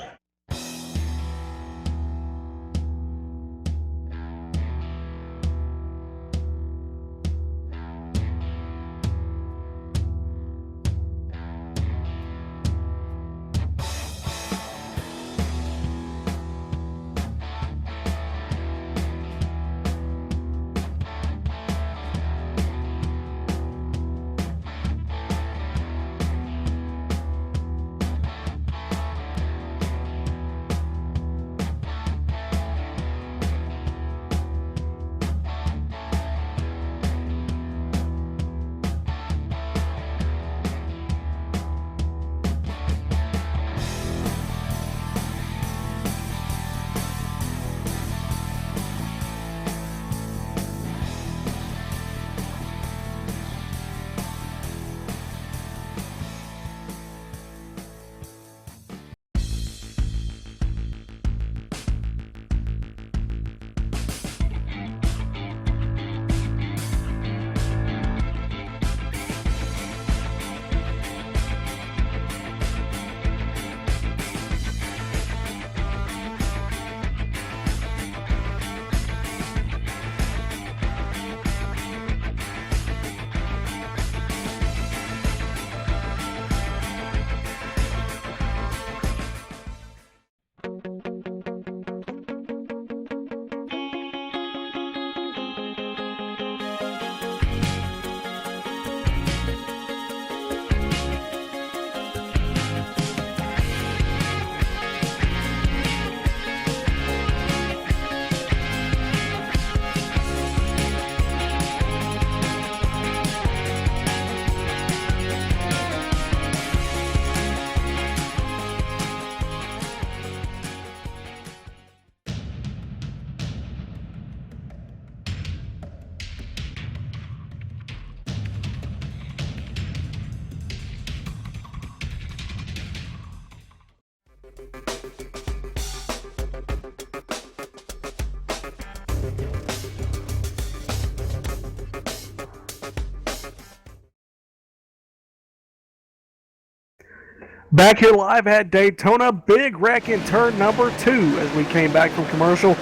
Back here live at Daytona, big wreck in turn number 2 as we came back from commercial.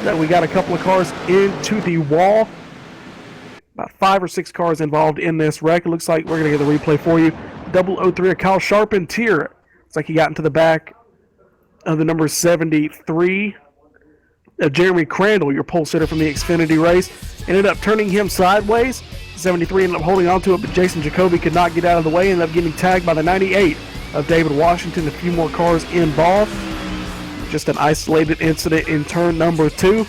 That we got a couple of cars into the wall. About 5 or 6 cars involved in this wreck. It looks like we're going to get the replay for you. 003 of Kyle Charpentier. Looks like he got into the back of the number 73 of Jeremy Crandall, your pole sitter from the Xfinity race. Ended up turning him sideways. 73 ended up holding on to it, but Jason Jacoby could not get out of the way. Ended up getting tagged by the 98 of David Washington. A few more cars involved. Just an isolated incident in turn number 2.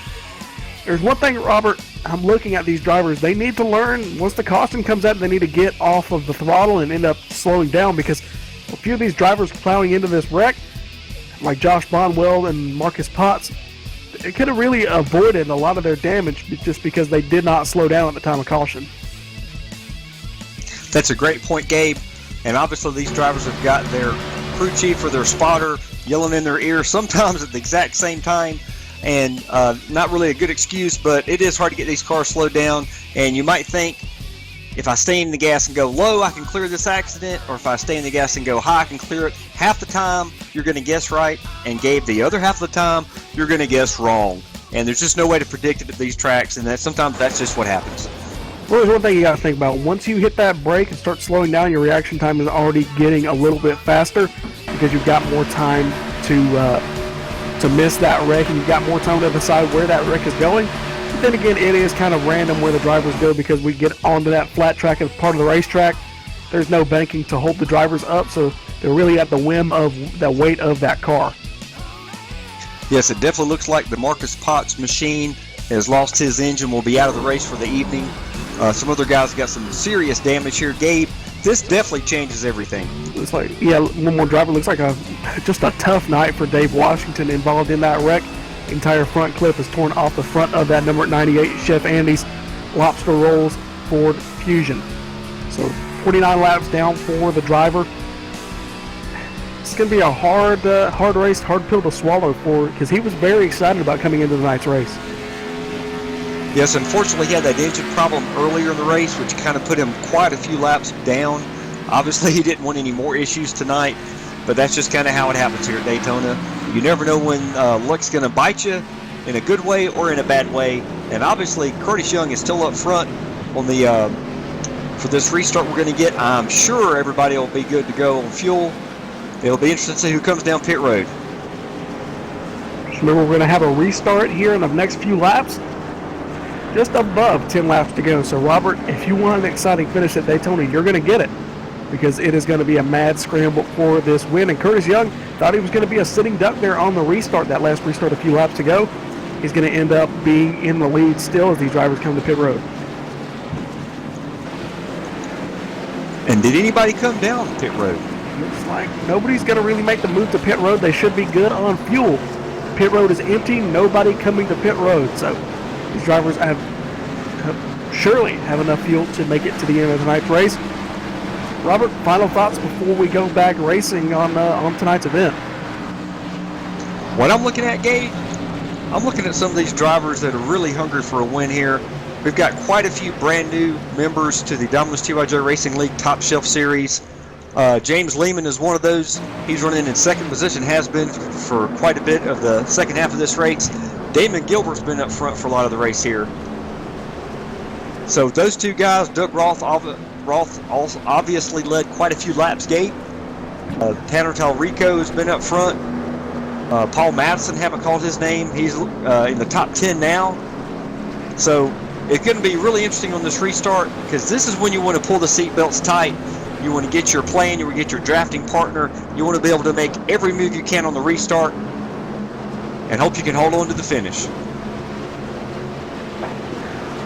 There's one thing, Robert, I'm looking at these drivers. They need to learn, once the caution comes out, they need to get off of the throttle and end up slowing down, because a few of these drivers plowing into this wreck, like Josh Bonwell and Marcus Potts, it could have really avoided a lot of their damage just because they did not slow down at the time of caution.
That's a great point, Gabe. And obviously these drivers have got their crew chief or their spotter yelling in their ear sometimes at the exact same time. And not really a good excuse, but it is hard to get these cars slowed down. And you might think, if I stay in the gas and go low, I can clear this accident, or if I stay in the gas and go high, I can clear it. Half the time, you're going to guess right, and Gabe, the other half of the time, you're going to guess wrong. And there's just no way to predict it at these tracks, and sometimes that's just what happens.
Well, there's one thing you got to think about. Once you hit that brake and start slowing down, your reaction time is already getting a little bit faster because you've got more time to miss that wreck, and you've got more time to decide where that wreck is going. But then again, it is kind of random where the drivers go because we get onto that flat track as part of the racetrack. There's no banking to hold the drivers up, so they're really at the whim of the weight of that car.
Yes, it definitely looks like the Marcus Potts machine has lost his engine, will be out of the race for the evening. Some other guys got some serious damage here. Gabe, this definitely changes everything.
Looks like, yeah, one more driver. Looks like just a tough night for Dave Washington involved in that wreck. The entire front clip is torn off the front of that number 98 Chef Andy's Lobster Rolls Ford Fusion. So 49 laps down for the driver. It's going to be a hard race, hard pill to swallow for, because he was very excited about coming into tonight's race.
Yes, unfortunately he had that engine problem earlier in the race, which kind of put him quite a few laps down. Obviously he didn't want any more issues tonight, but that's just kind of how it happens here at Daytona. You never know when luck's going to bite you in a good way or in a bad way. And obviously Curtis Young is still up front on the for this restart we're going to get. I'm sure everybody will be good to go on fuel. It'll be interesting to see who comes down pit road.
Just remember, we're going to have a restart here in the next few laps. Just above 10 laps to go. So, Robert, if you want an exciting finish at Daytona, you're going to get it, because it is going to be a mad scramble for this win. And Curtis Young thought he was going to be a sitting duck there on the restart, that last restart a few laps ago. He's going to end up being in the lead still as these drivers come to pit road.
And did anybody come down pit road?
Looks like nobody's going to really make the move to pit road. They should be good on fuel. Pit road is empty. Nobody coming to pit road. So these drivers surely have enough fuel to make it to the end of tonight's race. Robert, final thoughts before we go back racing on tonight's event?
What I'm looking at, Gabe, I'm looking at some of these drivers that are really hungry for a win here. We've got quite a few brand new members to the Domino'S TYJ Racing League Top Shelf Series. James Lehman is one of those. He's running in second position, has been for quite a bit of the second half of this race. Damon Gilbert's been up front for a lot of the race here. So those two guys, Doug Roth also obviously led quite a few laps, Gabe. Tanner Talrico has been up front. Paul Madison, haven't called his name. He's in the top 10 now. So it's going to be really interesting on this restart, because this is when you want to pull the seatbelts tight. You want to get your plan, you want to get your drafting partner. You want to be able to make every move you can on the restart and hope you can hold on to the finish.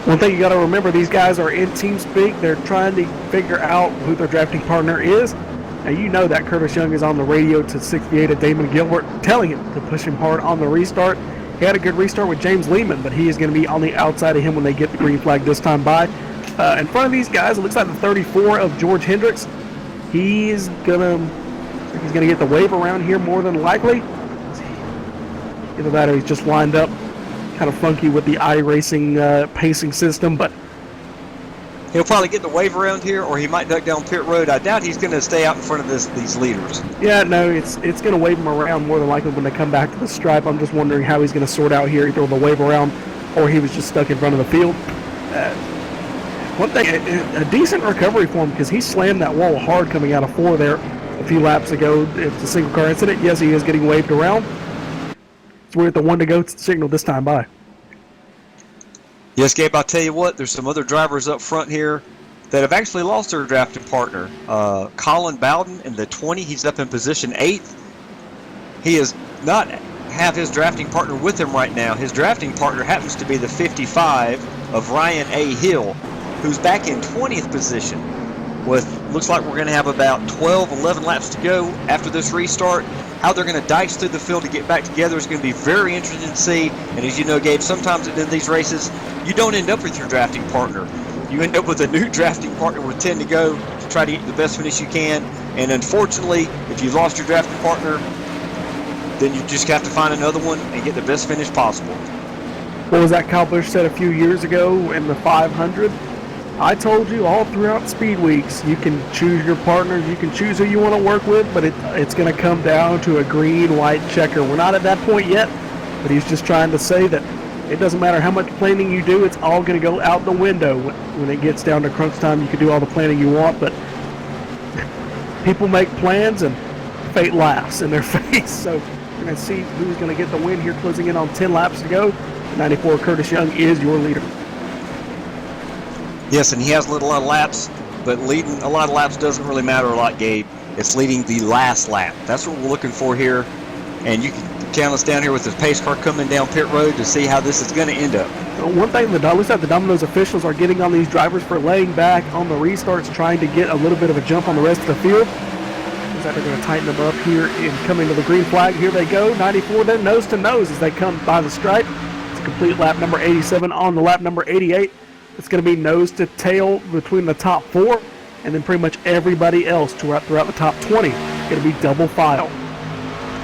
One thing you got to remember, these guys are in team speak. They're trying to figure out who their drafting partner is. Now, you know that Curtis Young is on the radio to 68 of Damon Gilbert, telling him to push him hard on the restart. He had a good restart with James Lehman, but he is going to be on the outside of him when they get the green flag this time by. In front of these guys, it looks like the 34 of George Hendricks. He's gonna get the wave around here more than likely. Either that or he's just lined up kind of funky with the iRacing pacing system, but
He'll probably get the wave around here, or he might duck down pit road. I doubt he's going to stay out in front of these leaders.
Yeah, no, it's going to wave him around more than likely when they come back to the stripe. I'm just wondering how he's going to sort out here, either the wave around or he was just stuck in front of the field. One thing, a decent recovery for him because he slammed that wall hard coming out of 4 there a few laps ago. It's a single car incident. Yes, he is getting waved around. So we're at the 1 to go signal this time by.
Yes, Gabe, I'll tell you what, there's some other drivers up front here that have actually lost their drafting partner. Colin Bowden in the 20, he's up in position 8th. He is not have his drafting partner with him right now. His drafting partner happens to be the 55 of Ryan A. Hill, who's back in 20th position. Looks like we're going to have about 12, 11 laps to go after this restart. How they're going to dice through the field to get back together is going to be very interesting to see. And as you know, Gabe, sometimes in these races, you don't end up with your drafting partner. You end up with a new drafting partner with 10 to go to try to get the best finish you can. And unfortunately, if you lost your drafting partner, then you just have to find another one and get the best finish possible.
What was that Kyle Busch said a few years ago in the 500? I told you all throughout Speed Weeks, you can choose your partners, you can choose who you want to work with, but it's going to come down to a green-white checker. We're not at that point yet, but he's just trying to say that it doesn't matter how much planning you do, it's all going to go out the window. When it gets down to crunch time, you can do all the planning you want, but people make plans and fate laughs in their face. So we're going to see who's going to get the win here, closing in on 10 laps to go. 94 Curtis Young is your leader.
Yes, and he has led a lot of laps, but leading a lot of laps doesn't really matter a lot, Gabe. It's leading the last lap. That's what we're looking for here. And you can count us down here with the pace car coming down pit road to see how this is going to end up.
One thing, looks like the Domino's officials are getting on these drivers for laying back on the restarts, trying to get a little bit of a jump on the rest of the field. Looks like they're going to tighten them up here in coming to the green flag. Here they go. 94 then nose to nose as they come by the stripe. It's a complete lap number 87 on the lap number 88. It's going to be nose to tail between the top 4, and then pretty much everybody else throughout the top 20. It's going to be double file.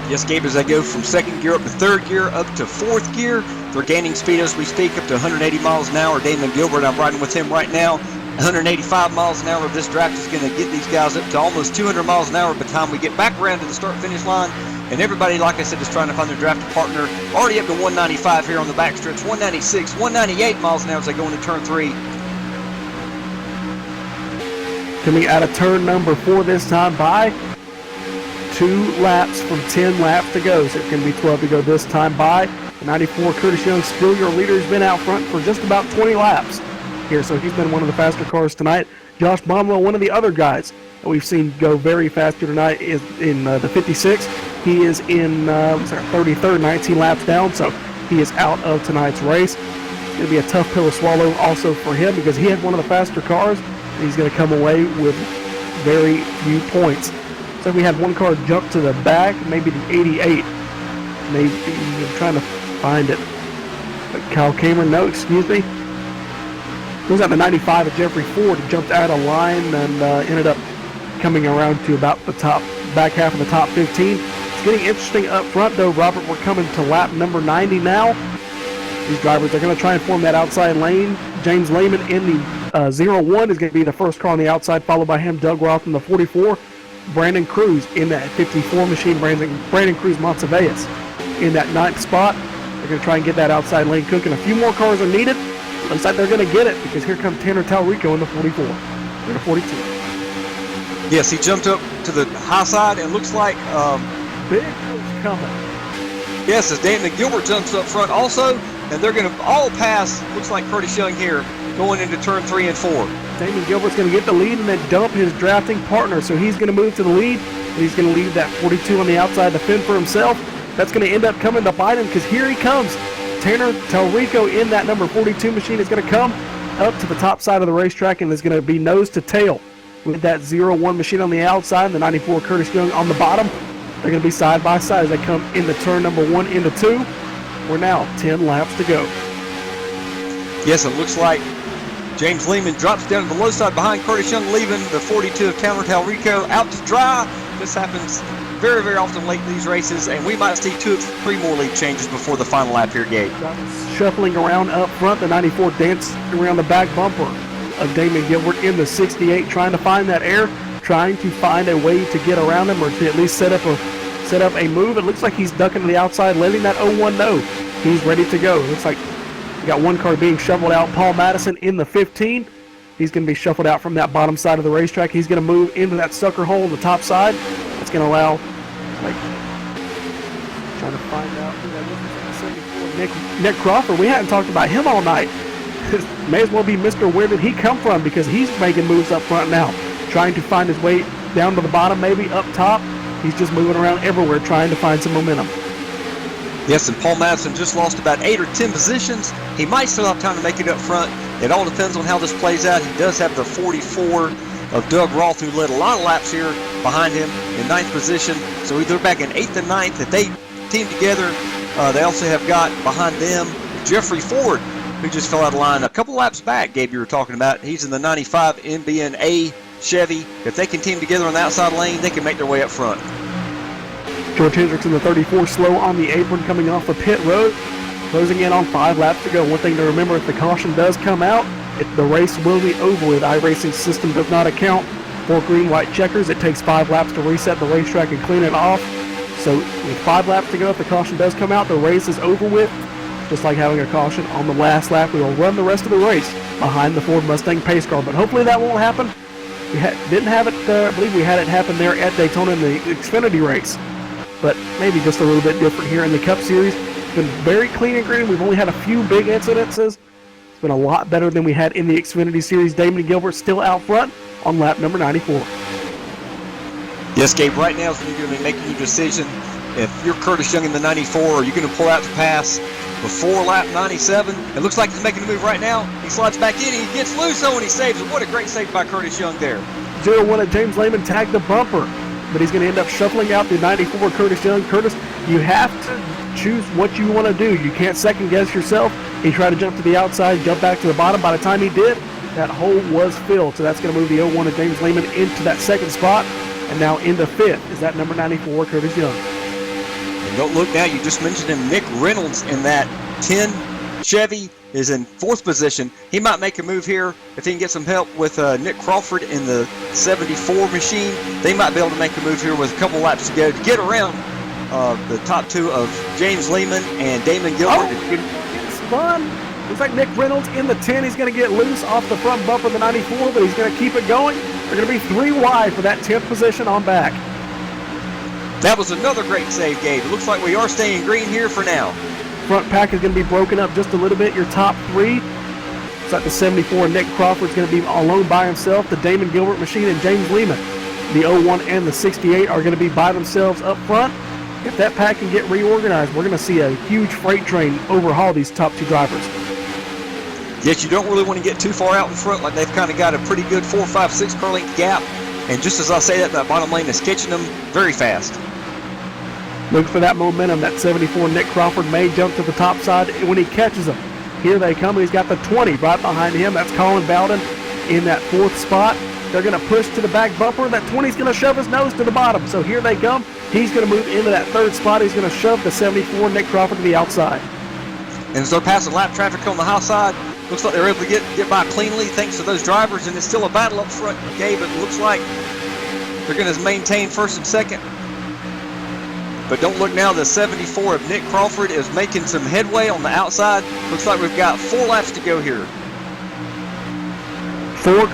Yes, Gabe, as they go from 2nd gear up to 3rd gear up to 4th gear, they're gaining speed as we speak up to 180 miles an hour. Damon Gilbert, I'm riding with him right now. 185 miles an hour. This draft is going to get these guys up to almost 200 miles an hour by the time we get back around to the start-finish line. And everybody, like I said, is trying to find their drafted partner. Already up to 195 here on the backstretch. 196, 198 miles an hour as they go into turn 3.
Coming out of turn number 4 this time by 2 laps from 10 laps to go. So it's going to be 12 to go this time by. The 94 Curtis Young, still your leader, has been out front for just about 20 laps here. So he's been one of the faster cars tonight. Josh Bromwell, one of the other guys that we've seen go very fast here tonight, is in the 56. He is in 33rd, 19 laps down, so he is out of tonight's race. It's going to be a tough pill to swallow also for him because he had one of the faster cars. And he's going to come away with very few points. So we had one car jump to the back, maybe the 88. Maybe I'm trying to find it. But Kyle Cameron, no, excuse me. It was at the 95 of Jeffrey Ford. He jumped out of line and ended up coming around to about the back half of the top 15. It's getting interesting up front, though, Robert. We're coming to lap number 90 now. These drivers are going to try and form that outside lane. James Lehman in the 01 is going to be the first car on the outside, followed by him, Doug Roth in the 44. Brandon Cruz in that 54 machine, Brandon Cruz Monteveas in that 9th spot. They're going to try and get that outside lane cooking. A few more cars are needed. Looks like they're going to get it because here comes Tanner Talrico in the 44. They're the 42.
Yes, he jumped up to the high side and looks like
Big Coach coming.
yes, as Damon Gilbert jumps up front also, and they're going to all pass, looks like Curtis Young here, going into turn 3 and 4.
Damon Gilbert's going to get the lead and then dump his drafting partner, so he's going to move to the lead, and he's going to leave that 42 on the outside to fend for himself. That's going to end up coming to bite him because here he comes. Tanner Talrico in that number 42 machine is going to come up to the top side of the racetrack and is going to be nose to tail with that 01 machine on the outside and the 94 Curtis Young on the bottom. They're going to be side by side as they come into turn number 1 into 2. We're now 10 laps to go.
Yes, it looks like James Lehman drops down to the low side behind Curtis Young, leaving the 42 of Tanner Talrico out to dry. This happens very, very often late in these races, and we might see 2 or 3 more lead changes before the final lap here, Gabe.
Shuffling around up front, the 94 dancing around the back bumper of Damon Gilbert in the 68, trying to find that air, trying to find a way to get around him or to at least set up a move. It looks like he's ducking to the outside, letting that 01 know he's ready to go. It looks like we got one car being shuffled out. Paul Madison in the 15. He's going to be shuffled out from that bottom side of the racetrack. He's going to move into that sucker hole on the top side. That's going to allow, trying to find out who that is. Nick Crawford. We hadn't talked about him all night. May as well be Mr. Where did he come from, because he's making moves up front now, trying to find his way down to the bottom, maybe up top. He's just moving around everywhere trying to find some momentum.
Yes, and Paul Madison just lost about 8 or 10 positions. He might still have time to make it up front. It all depends on how this plays out. He does have the 44 of Doug Roth, who led a lot of laps here behind him in 9th position. So they're back in 8th and 9th. If they team together, they also have got behind them Jeffrey Ford, who just fell out of line a couple laps back. Gabe, you were talking about. He's in the 95 NBNA Chevy. If they can team together on the outside lane, they can make their way up front.
George Hendricks in the 34, slow on the apron coming off the pit road. Closing in on 5 laps to go. One thing to remember, if the caution does come out, the race will be over with. iRacing system does not account for green-white checkers. It takes 5 laps to reset the racetrack and clean it off. So with 5 laps to go, if the caution does come out, the race is over with. Just like having a caution on the last lap, we will run the rest of the race behind the Ford Mustang pace car. But hopefully that won't happen. We didn't have it, I believe we had it happen there at Daytona in the Xfinity race. But maybe just a little bit different here in the Cup Series. It's been very clean and green. We've only had a few big incidences. It's been a lot better than we had in the Xfinity Series. Damon Gilbert still out front on lap number 94.
Yes, Gabe, right now is when you're going to be making your decision. If you're Curtis Young in the 94, are you going to pull out to pass before lap 97? It looks like he's making a move right now. He slides back in, he gets loose, and he saves it. What a great save by Curtis Young there.
0-1 at James Lehman tagged the bumper, but he's going to end up shuffling out the 94 Curtis Young. Curtis, you have to choose what you want to do. You can't second guess yourself. He tried to jump to the outside, jump back to the bottom. By the time he did, that hole was filled. So that's going to move the 0-1 of James Lehman into that second spot, and now into 5th is that number 94 Curtis Young.
And don't look now, you just mentioned him. Nick Reynolds in that 10 Chevy is in 4th position. He might make a move here if he can get some help with Nick Crawford in the 74 machine. They might be able to make a move here with a couple laps to go to get around the top 2 of James Lehman and Damon Gilbert.
It's fun. Looks like Nick Reynolds in the 10. He's going to get loose off the front bumper of the 94, but he's going to keep it going. They're going to be 3 wide for that 10th position on back.
That was another great save, Gabe. It looks like we are staying green here for now.
Front pack is going to be broken up just a little bit. Your top 3. It's like the 74, Nick Crawford's going to be alone by himself. The Damon Gilbert machine and James Lehman, the 01 and the 68, are going to be by themselves up front. If that pack can get reorganized, we're going to see a huge freight train overhaul these top 2 drivers.
Yes, you don't really want to get too far out in front. Like, they've kind of got a pretty good 4, 5, 6 car length gap. And just as I say that bottom lane is catching them very fast.
Look for that momentum. That 74 Nick Crawford may jump to the top side when he catches them. Here they come, and he's got the 20 right behind him. That's Colin Bowden in that 4th spot. They're going to push to the back bumper. That 20's going to shove his nose to the bottom. So here they come. He's going to move into that 3rd spot. He's going to shove the 74 Nick Crawford to the outside.
And as they're passing lap traffic on the high side, looks like they're able to get by cleanly thanks to those drivers, and it's still a battle up front, Gabe. It looks like they're going to maintain 1st and 2nd. But don't look now, the 74 of Nick Crawford is making some headway on the outside. Looks like we've got 4 laps to go here.
Those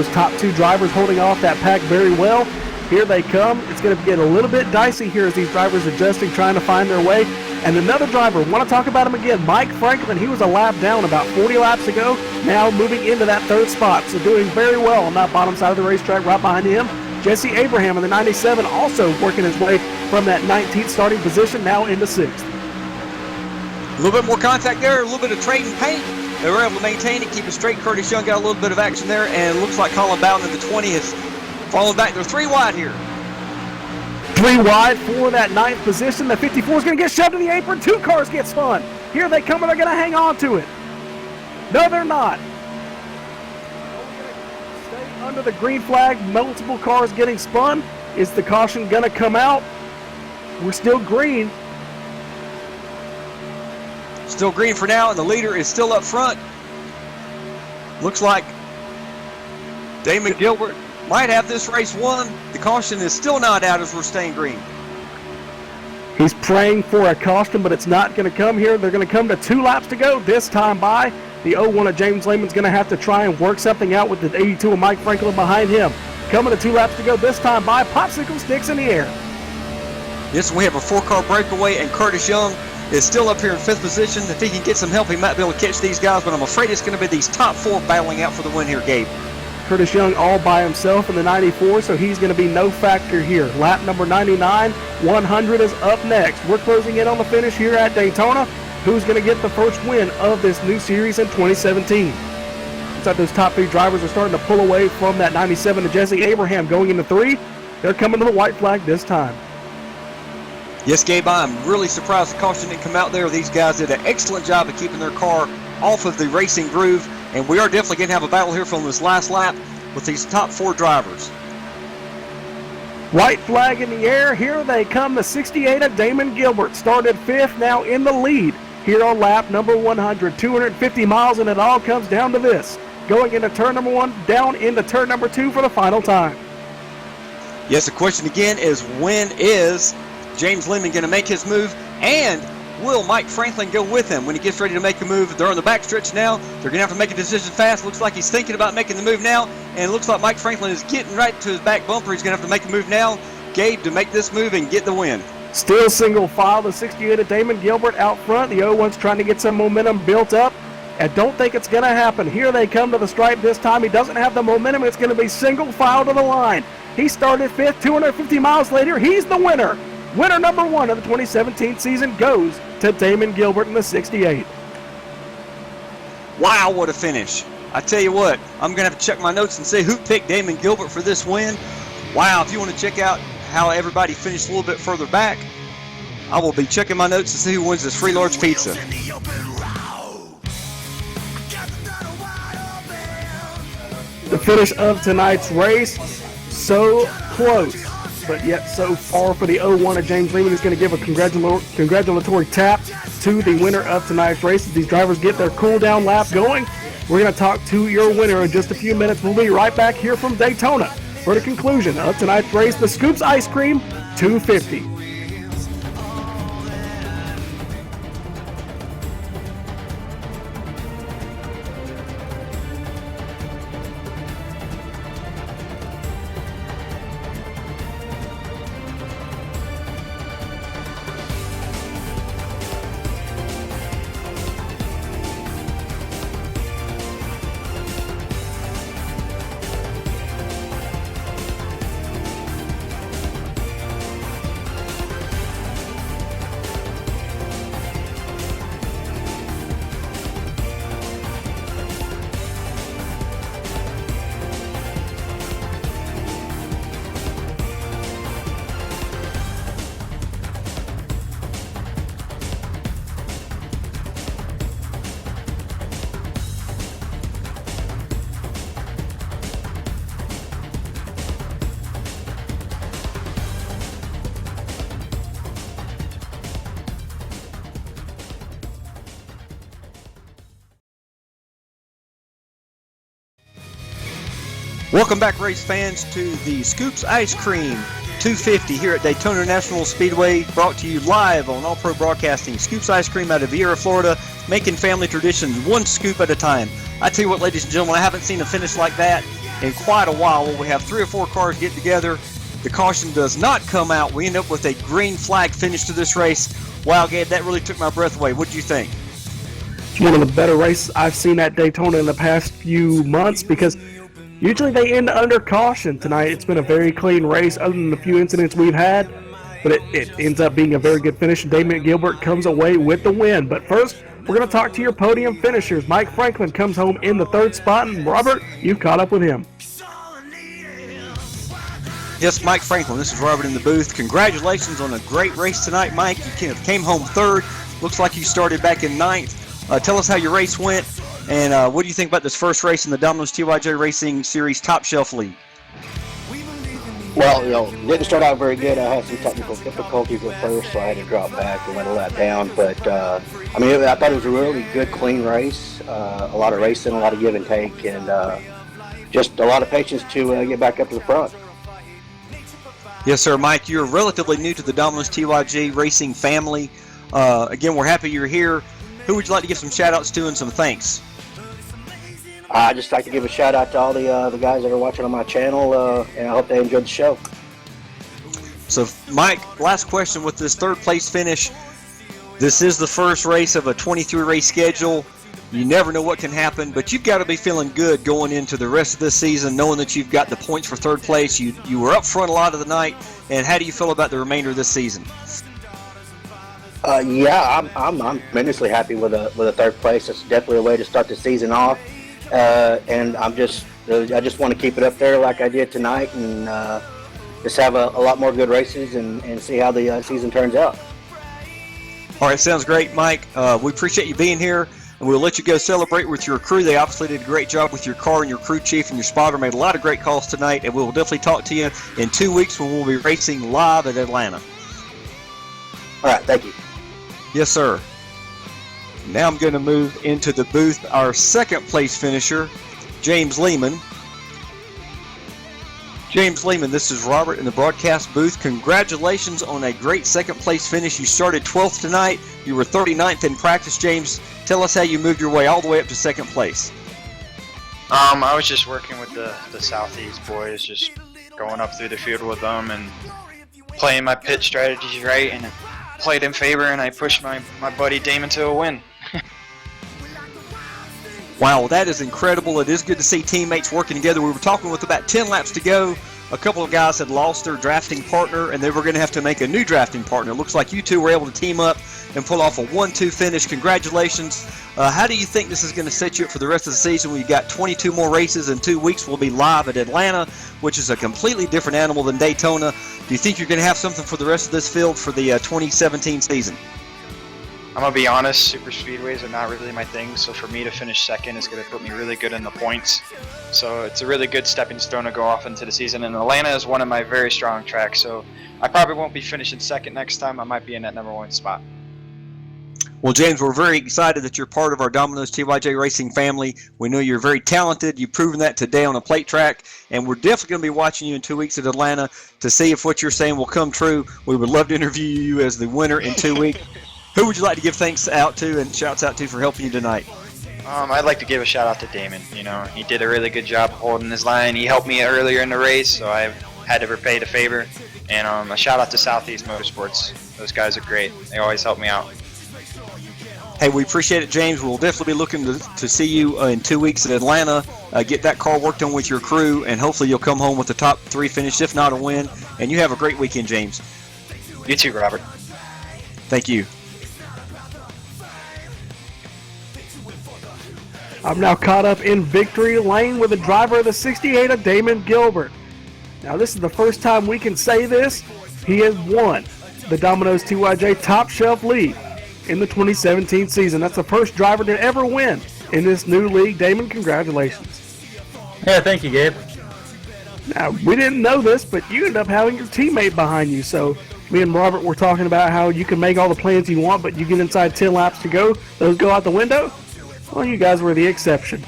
top 2 drivers holding off that pack very well. Here they come. It's going to get a little bit dicey here as these drivers adjusting, trying to find their way. And another driver, want to talk about him again, Mike Franklin. He was a lap down about 40 laps ago, now moving into that 3rd spot. So doing very well on that bottom side of the racetrack right behind him. Jesse Abraham in the 97 also working his way from that 19th starting position now into 6th.
A little bit more contact there, a little bit of trading paint. They were able to maintain it, keep it straight. Curtis Young got a little bit of action there, and it looks like Colin Bowden in the 20 is falling back. They're 3 wide here.
3 wide for that 9th position. The 54 is going to get shoved in the apron. 2 cars get spun. Here they come, and they're going to hang on to it. No, they're not. Stay under the green flag. Multiple cars getting spun. Is the caution going to come out? We're still green.
Still green for now, and the leader is still up front. Looks like Damon Gilbert might have this race won. The caution is still not out as we're staying green.
He's praying for a caution, but it's not going to come here. They're going to come to 2 laps to go this time by. The 01 of James Lehman's going to have to try and work something out with the 82 of Mike Franklin behind him. Coming to 2 laps to go this time by. Popsicle sticks in the air.
Yes, we have a 4-car breakaway, and Curtis Young is still up here in 5th position. If he can get some help, he might be able to catch these guys, but I'm afraid it's going to be these top 4 battling out for the win here, Gabe.
Curtis Young all by himself in the 94, so he's going to be no factor here. Lap number 99, 100 is up next. We're closing in on the finish here at Daytona. Who's going to get the first win of this new series in 2017? Looks like those top 3 drivers are starting to pull away from that 97 to Jesse Abraham going into 3. They're coming to the white flag this time.
Yes, Gabe, I'm really surprised the caution didn't come out there. These guys did an excellent job of keeping their car off of the racing groove, and we are definitely going to have a battle here from this last lap with these top 4 drivers.
White flag in the air. Here they come. The 68 of Damon Gilbert started 5th, now in the lead here on lap number 100. 250 miles, and it all comes down to this. Going into turn number 1, down into turn number 2 for the final time.
Yes, the question again is, when is James Lehman going to make his move, and will Mike Franklin go with him when he gets ready to make a move? They're on the backstretch now. They're going to have to make a decision fast. Looks like he's thinking about making the move now, and it looks like Mike Franklin is getting right to his back bumper. He's going to have to make a move now, Gabe, to make this move and get the win.
Still single file, the 68 of Damon Gilbert out front. The 01's trying to get some momentum built up. I don't think it's going to happen. Here they come to the stripe this time. He doesn't have the momentum. It's going to be single file to the line. He started 5th, 250 miles later. He's the winner. Winner number 1 of the 2017 season goes to Damon Gilbert in the 68.
Wow, what a finish. I tell you what, I'm going to have to check my notes and see who picked Damon Gilbert for this win. Wow, if you want to check out how everybody finished a little bit further back, I will be checking my notes to see who wins this free large pizza.
The finish of tonight's race, so close, but yet so far for the 01 of James Lehman. Is going to give a congratulatory tap to the winner of tonight's race. As these drivers get their cool down lap going, we're going to talk to your winner in just a few minutes. We'll be right back here from Daytona for the conclusion of tonight's race, the Scoops Ice Cream 250.
Welcome back, race fans, to the Scoops Ice Cream 250 here at Daytona International Speedway, brought to you live on All Pro Broadcasting. Scoops Ice Cream out of Vieira, Florida, making family traditions one scoop at a time. I tell you what, ladies and gentlemen, I haven't seen a finish like that in quite a while, where we have 3 or 4 cars get together. The caution does not come out. We end up with a green flag finish to this race. Wow, Gabe, that really took my breath away. What do you think?
It's one of the better races I've seen at Daytona in the past few months, because usually they end under caution. Tonight it's been a very clean race other than the few incidents we've had, but it ends up being a very good finish. Damon Gilbert comes away with the win. But first, we're going to talk to your podium finishers. Mike Franklin comes home in the 3rd spot, and Robert, you've caught up with him.
Yes, Mike Franklin, this is Robert in the booth. Congratulations on a great race tonight, Mike. You came home 3rd. Looks like you started back in 9th. Tell us how your race went, and what do you think about this first race in the Domino'S TYJ Racing Series Top Shelf League?
Well, didn't start out very good. I had some technical difficulties at first, so I had to drop back and went a lap down. But, I thought it was a really good, clean race. A lot of racing, a lot of give and take, and just a lot of patience to get back up to the front.
Yes, sir. Mike, you're relatively new to the Domino's TYJ racing family. Again, we're happy you're here. Who would you like to give some shout-outs to and some thanks?
I'd just like to give a shout-out to all the guys that are watching on my channel, and I hope they enjoyed the show.
So, Mike, last question with this third-place finish. This is the first race of a 23-race schedule. You never know what can happen, but you've got to be feeling good going into the rest of this season, knowing that you've got the points for third place. You were up front a lot of the night, and how do you feel about the remainder of this season?
I'm tremendously happy with a third place. It's definitely a way to start the season off, and I just want to keep it up there like I did tonight, and just have a lot more good races and see how the season turns out.
All right, sounds great, Mike. We appreciate you being here, and we'll let you go celebrate with your crew. They obviously did a great job with your car, and your crew chief and your spotter made a lot of great calls tonight, and we'll definitely talk to you in 2 weeks when we'll be racing live at Atlanta.
All right, thank you.
Yes, sir. Now I'm going to move into the booth. Our second place finisher, James Lehman. James Lehman, this is Robert in the broadcast booth. Congratulations on a great second place finish. You started 12th tonight. You were 39th in practice, James. Tell us how you moved your way all the way up to second place.
I was just working with the Southeast boys, just going up through the field with them and playing my pit strategies right, and it played in favor, and I pushed my buddy Damon to a win.
Wow, that is incredible. It is good to see teammates working together. We were talking with about 10 laps to go. A couple of guys had lost their drafting partner, and they were going to have to make a new drafting partner. It looks like you two were able to team up and pull off a 1-2 finish. Congratulations. How do you think this is going to set you up for the rest of the season? We've got 22 more races in 2 weeks. We'll be live at Atlanta, which is a completely different animal than Daytona. Do you think you're going to have something for the rest of this field for the 2017 season?
I'm going to be honest, super speedways are not really my thing, so for me to finish second is going to put me really good in the points. So it's a really good stepping stone to go off into the season, and Atlanta is one of my very strong tracks, so I probably won't be finishing second next time. I might be in that number one spot.
Well, James, we're very excited that you're part of our Domino's TYJ Racing family. We know you're very talented. You've proven that today on a plate track, and we're definitely going to be watching you in 2 weeks at Atlanta to see if what you're saying will come true. We would love to interview you as the winner in 2 weeks. Who would you like to give thanks out to and shouts out to for helping you tonight?
I'd like to give a shout out to Damon. You know, he did a really good job holding his line. He helped me earlier in the race, so I had to repay the favor. And a shout out to Southeast Motorsports. Those guys are great. They always help me out.
Hey, we appreciate it, James. We'll definitely be looking to see you in 2 weeks in Atlanta. Get that car worked on with your crew, and hopefully you'll come home with the top 3 finish, if not a win. And you have a great weekend, James.
You too, Robert.
Thank you.
I'm now caught up in victory lane with the driver of the 68 of Damon Gilbert. Now this is the first time we can say this. He has won the Domino's TYJ Top Shelf League in the 2017 season. That's the first driver to ever win in this new league. Damon, congratulations.
Yeah, thank you, Gabe.
Now, we didn't know this, but you ended up having your teammate behind you. So me and Robert were talking about how you can make all the plans you want, but you get inside 10 laps to go, those go out the window. Well, you guys were the exception.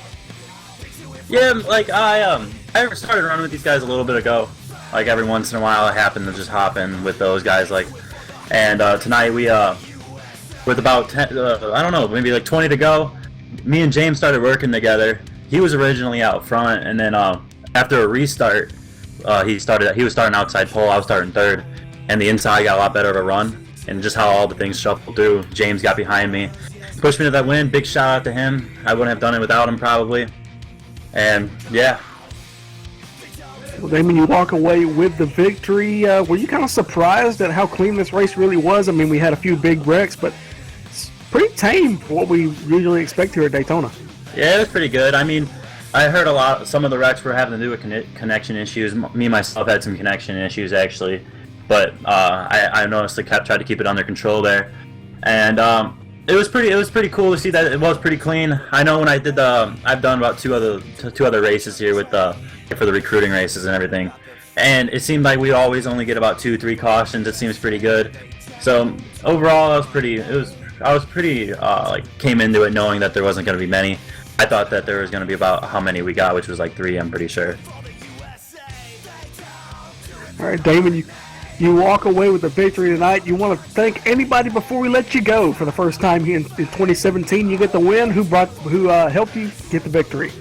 Yeah, like I started running with these guys a little bit ago. Like every once in a while, I happen to just hop in with those guys. And tonight we with about 10, I don't know, maybe like 20 to go. Me and James started working together. He was originally out front, and then after a restart, he was starting outside pole. I was starting third, and the inside got a lot better of a run. And just how all the things shuffled through, James got behind me. Pushed me to that win. Big shout out to him. I wouldn't have done it without him probably. And yeah.
Well, Damon, you walk away with the victory. Were you kind of surprised at how clean this race really was? I mean, we had a few big wrecks, but it's pretty tame for what we usually expect here at Daytona.
Yeah, it was pretty good. I mean, I heard some of the wrecks were having to do with connection issues. Me myself had some connection issues actually, but I noticed they tried to keep it under control there, and it was pretty cool to see that it was pretty clean. I know when I did I've done about two other races here with for the recruiting races and everything. and it seemed like we always only get about 2-3 cautions. It seems pretty good. So overall, I was pretty came into it knowing that there wasn't going to be many. I thought that there was going to be about how many we got, which was like 3. I'm pretty sure.
All right, Damon, you walk away with a victory tonight. You want to thank anybody before we let you go for the first time here in 2017. You get the win. Who helped you get the victory?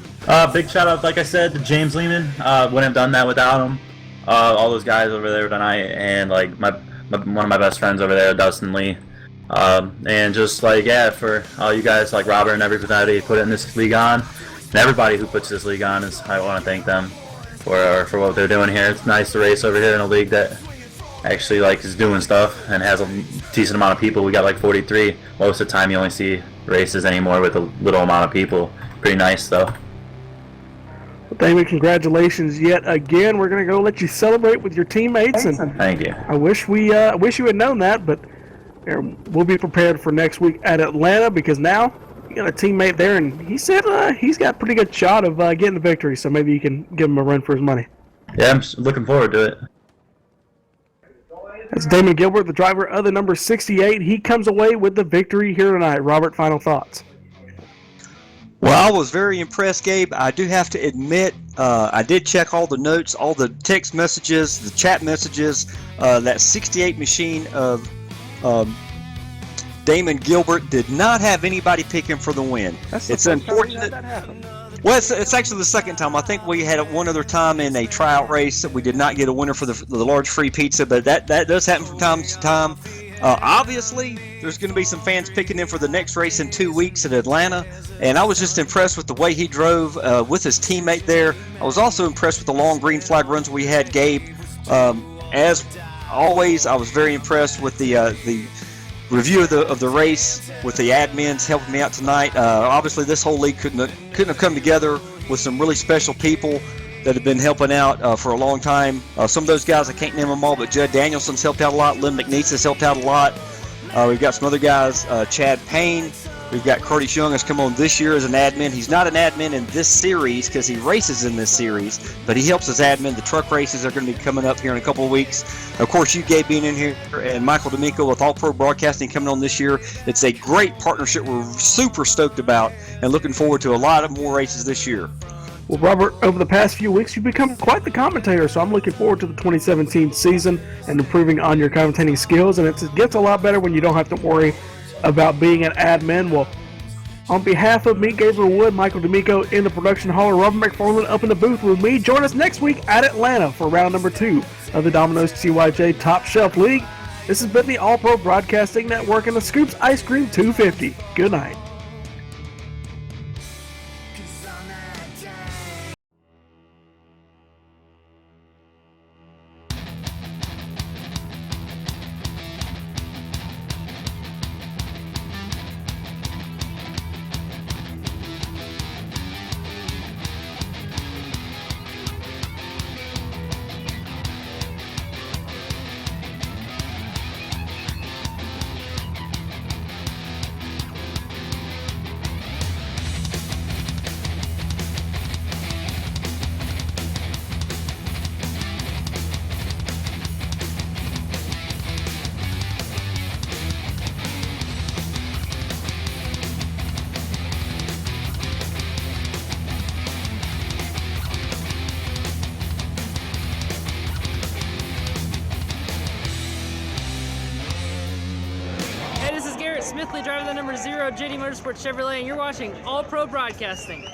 Big shout out, like I said, to James Lehman. Wouldn't have done that without him. All those guys over there tonight, and like one of my best friends over there, Dustin Lee. And just like, yeah, for all you guys like Robert and everybody who put in this league on, and everybody who puts this league on, I want to thank them for what they're doing here. It's nice to race over here in a league that actually like is doing stuff and has a decent amount of people. We got like 43. Most of the time you only see races anymore with a little amount of people. Pretty nice though.
Well, Damon, congratulations yet again. We're going to go let you celebrate with your teammates. And
thank you.
I wish you had known that, but we'll be prepared for next week at Atlanta, because now you got a teammate there, and he said he's got a pretty good shot of getting the victory, so maybe you can give him a run for his money.
Yeah, I'm looking forward to it.
That's Damon Gilbert, the driver of the number 68. He comes away with the victory here tonight. Robert, final thoughts?
Well, I was very impressed, Gabe. I do have to admit, I did check all the notes, all the text messages, the chat messages. That 68 machine of Damon Gilbert did not have anybody pick him for the win. It's unfortunate. That happened. Well, it's actually the second time. I think we had it one other time in a tryout race that we did not get a winner for the large free pizza, but that does happen from time to time. Obviously, there's going to be some fans picking him for the next race in 2 weeks at Atlanta, and I was just impressed with the way he drove with his teammate there. I was also impressed with the long green flag runs we had, Gabe. As always, I was very impressed with the review of the race with the admins helping me out tonight. Obviously, this whole league couldn't have come together with some really special people that have been helping out for a long time. Some of those guys, I can't name them all, but Judd Danielson's helped out a lot. Lynn McNeese has helped out a lot. We've got some other guys, Chad Payne. We've got Curtis Young has come on this year as an admin. He's not an admin in this series because he races in this series, but he helps us admin. The truck races are going to be coming up here in a couple of weeks. Of course, you, Gabe, being in here, and Michael D'Amico with All Pro Broadcasting coming on this year. It's a great partnership we're super stoked about and looking forward to a lot of more races this year.
Well, Robert, over the past few weeks, you've become quite the commentator, so I'm looking forward to the 2017 season and improving on your commentating skills, and it gets a lot better when you don't have to worry about being an admin. Well, on behalf of me, Gabriel Wood, Michael D'Amico in the production hall, and Robert McFarland up in the booth with me, join us next week at Atlanta for round number 2 of the Domino's TYJ Top Shelf League. This has been the All Pro Broadcasting Network and the Scoops Ice Cream 250. Good night.
Smithley, driver the number 0, JD Motorsports Chevrolet, and you're watching All Pro Broadcasting.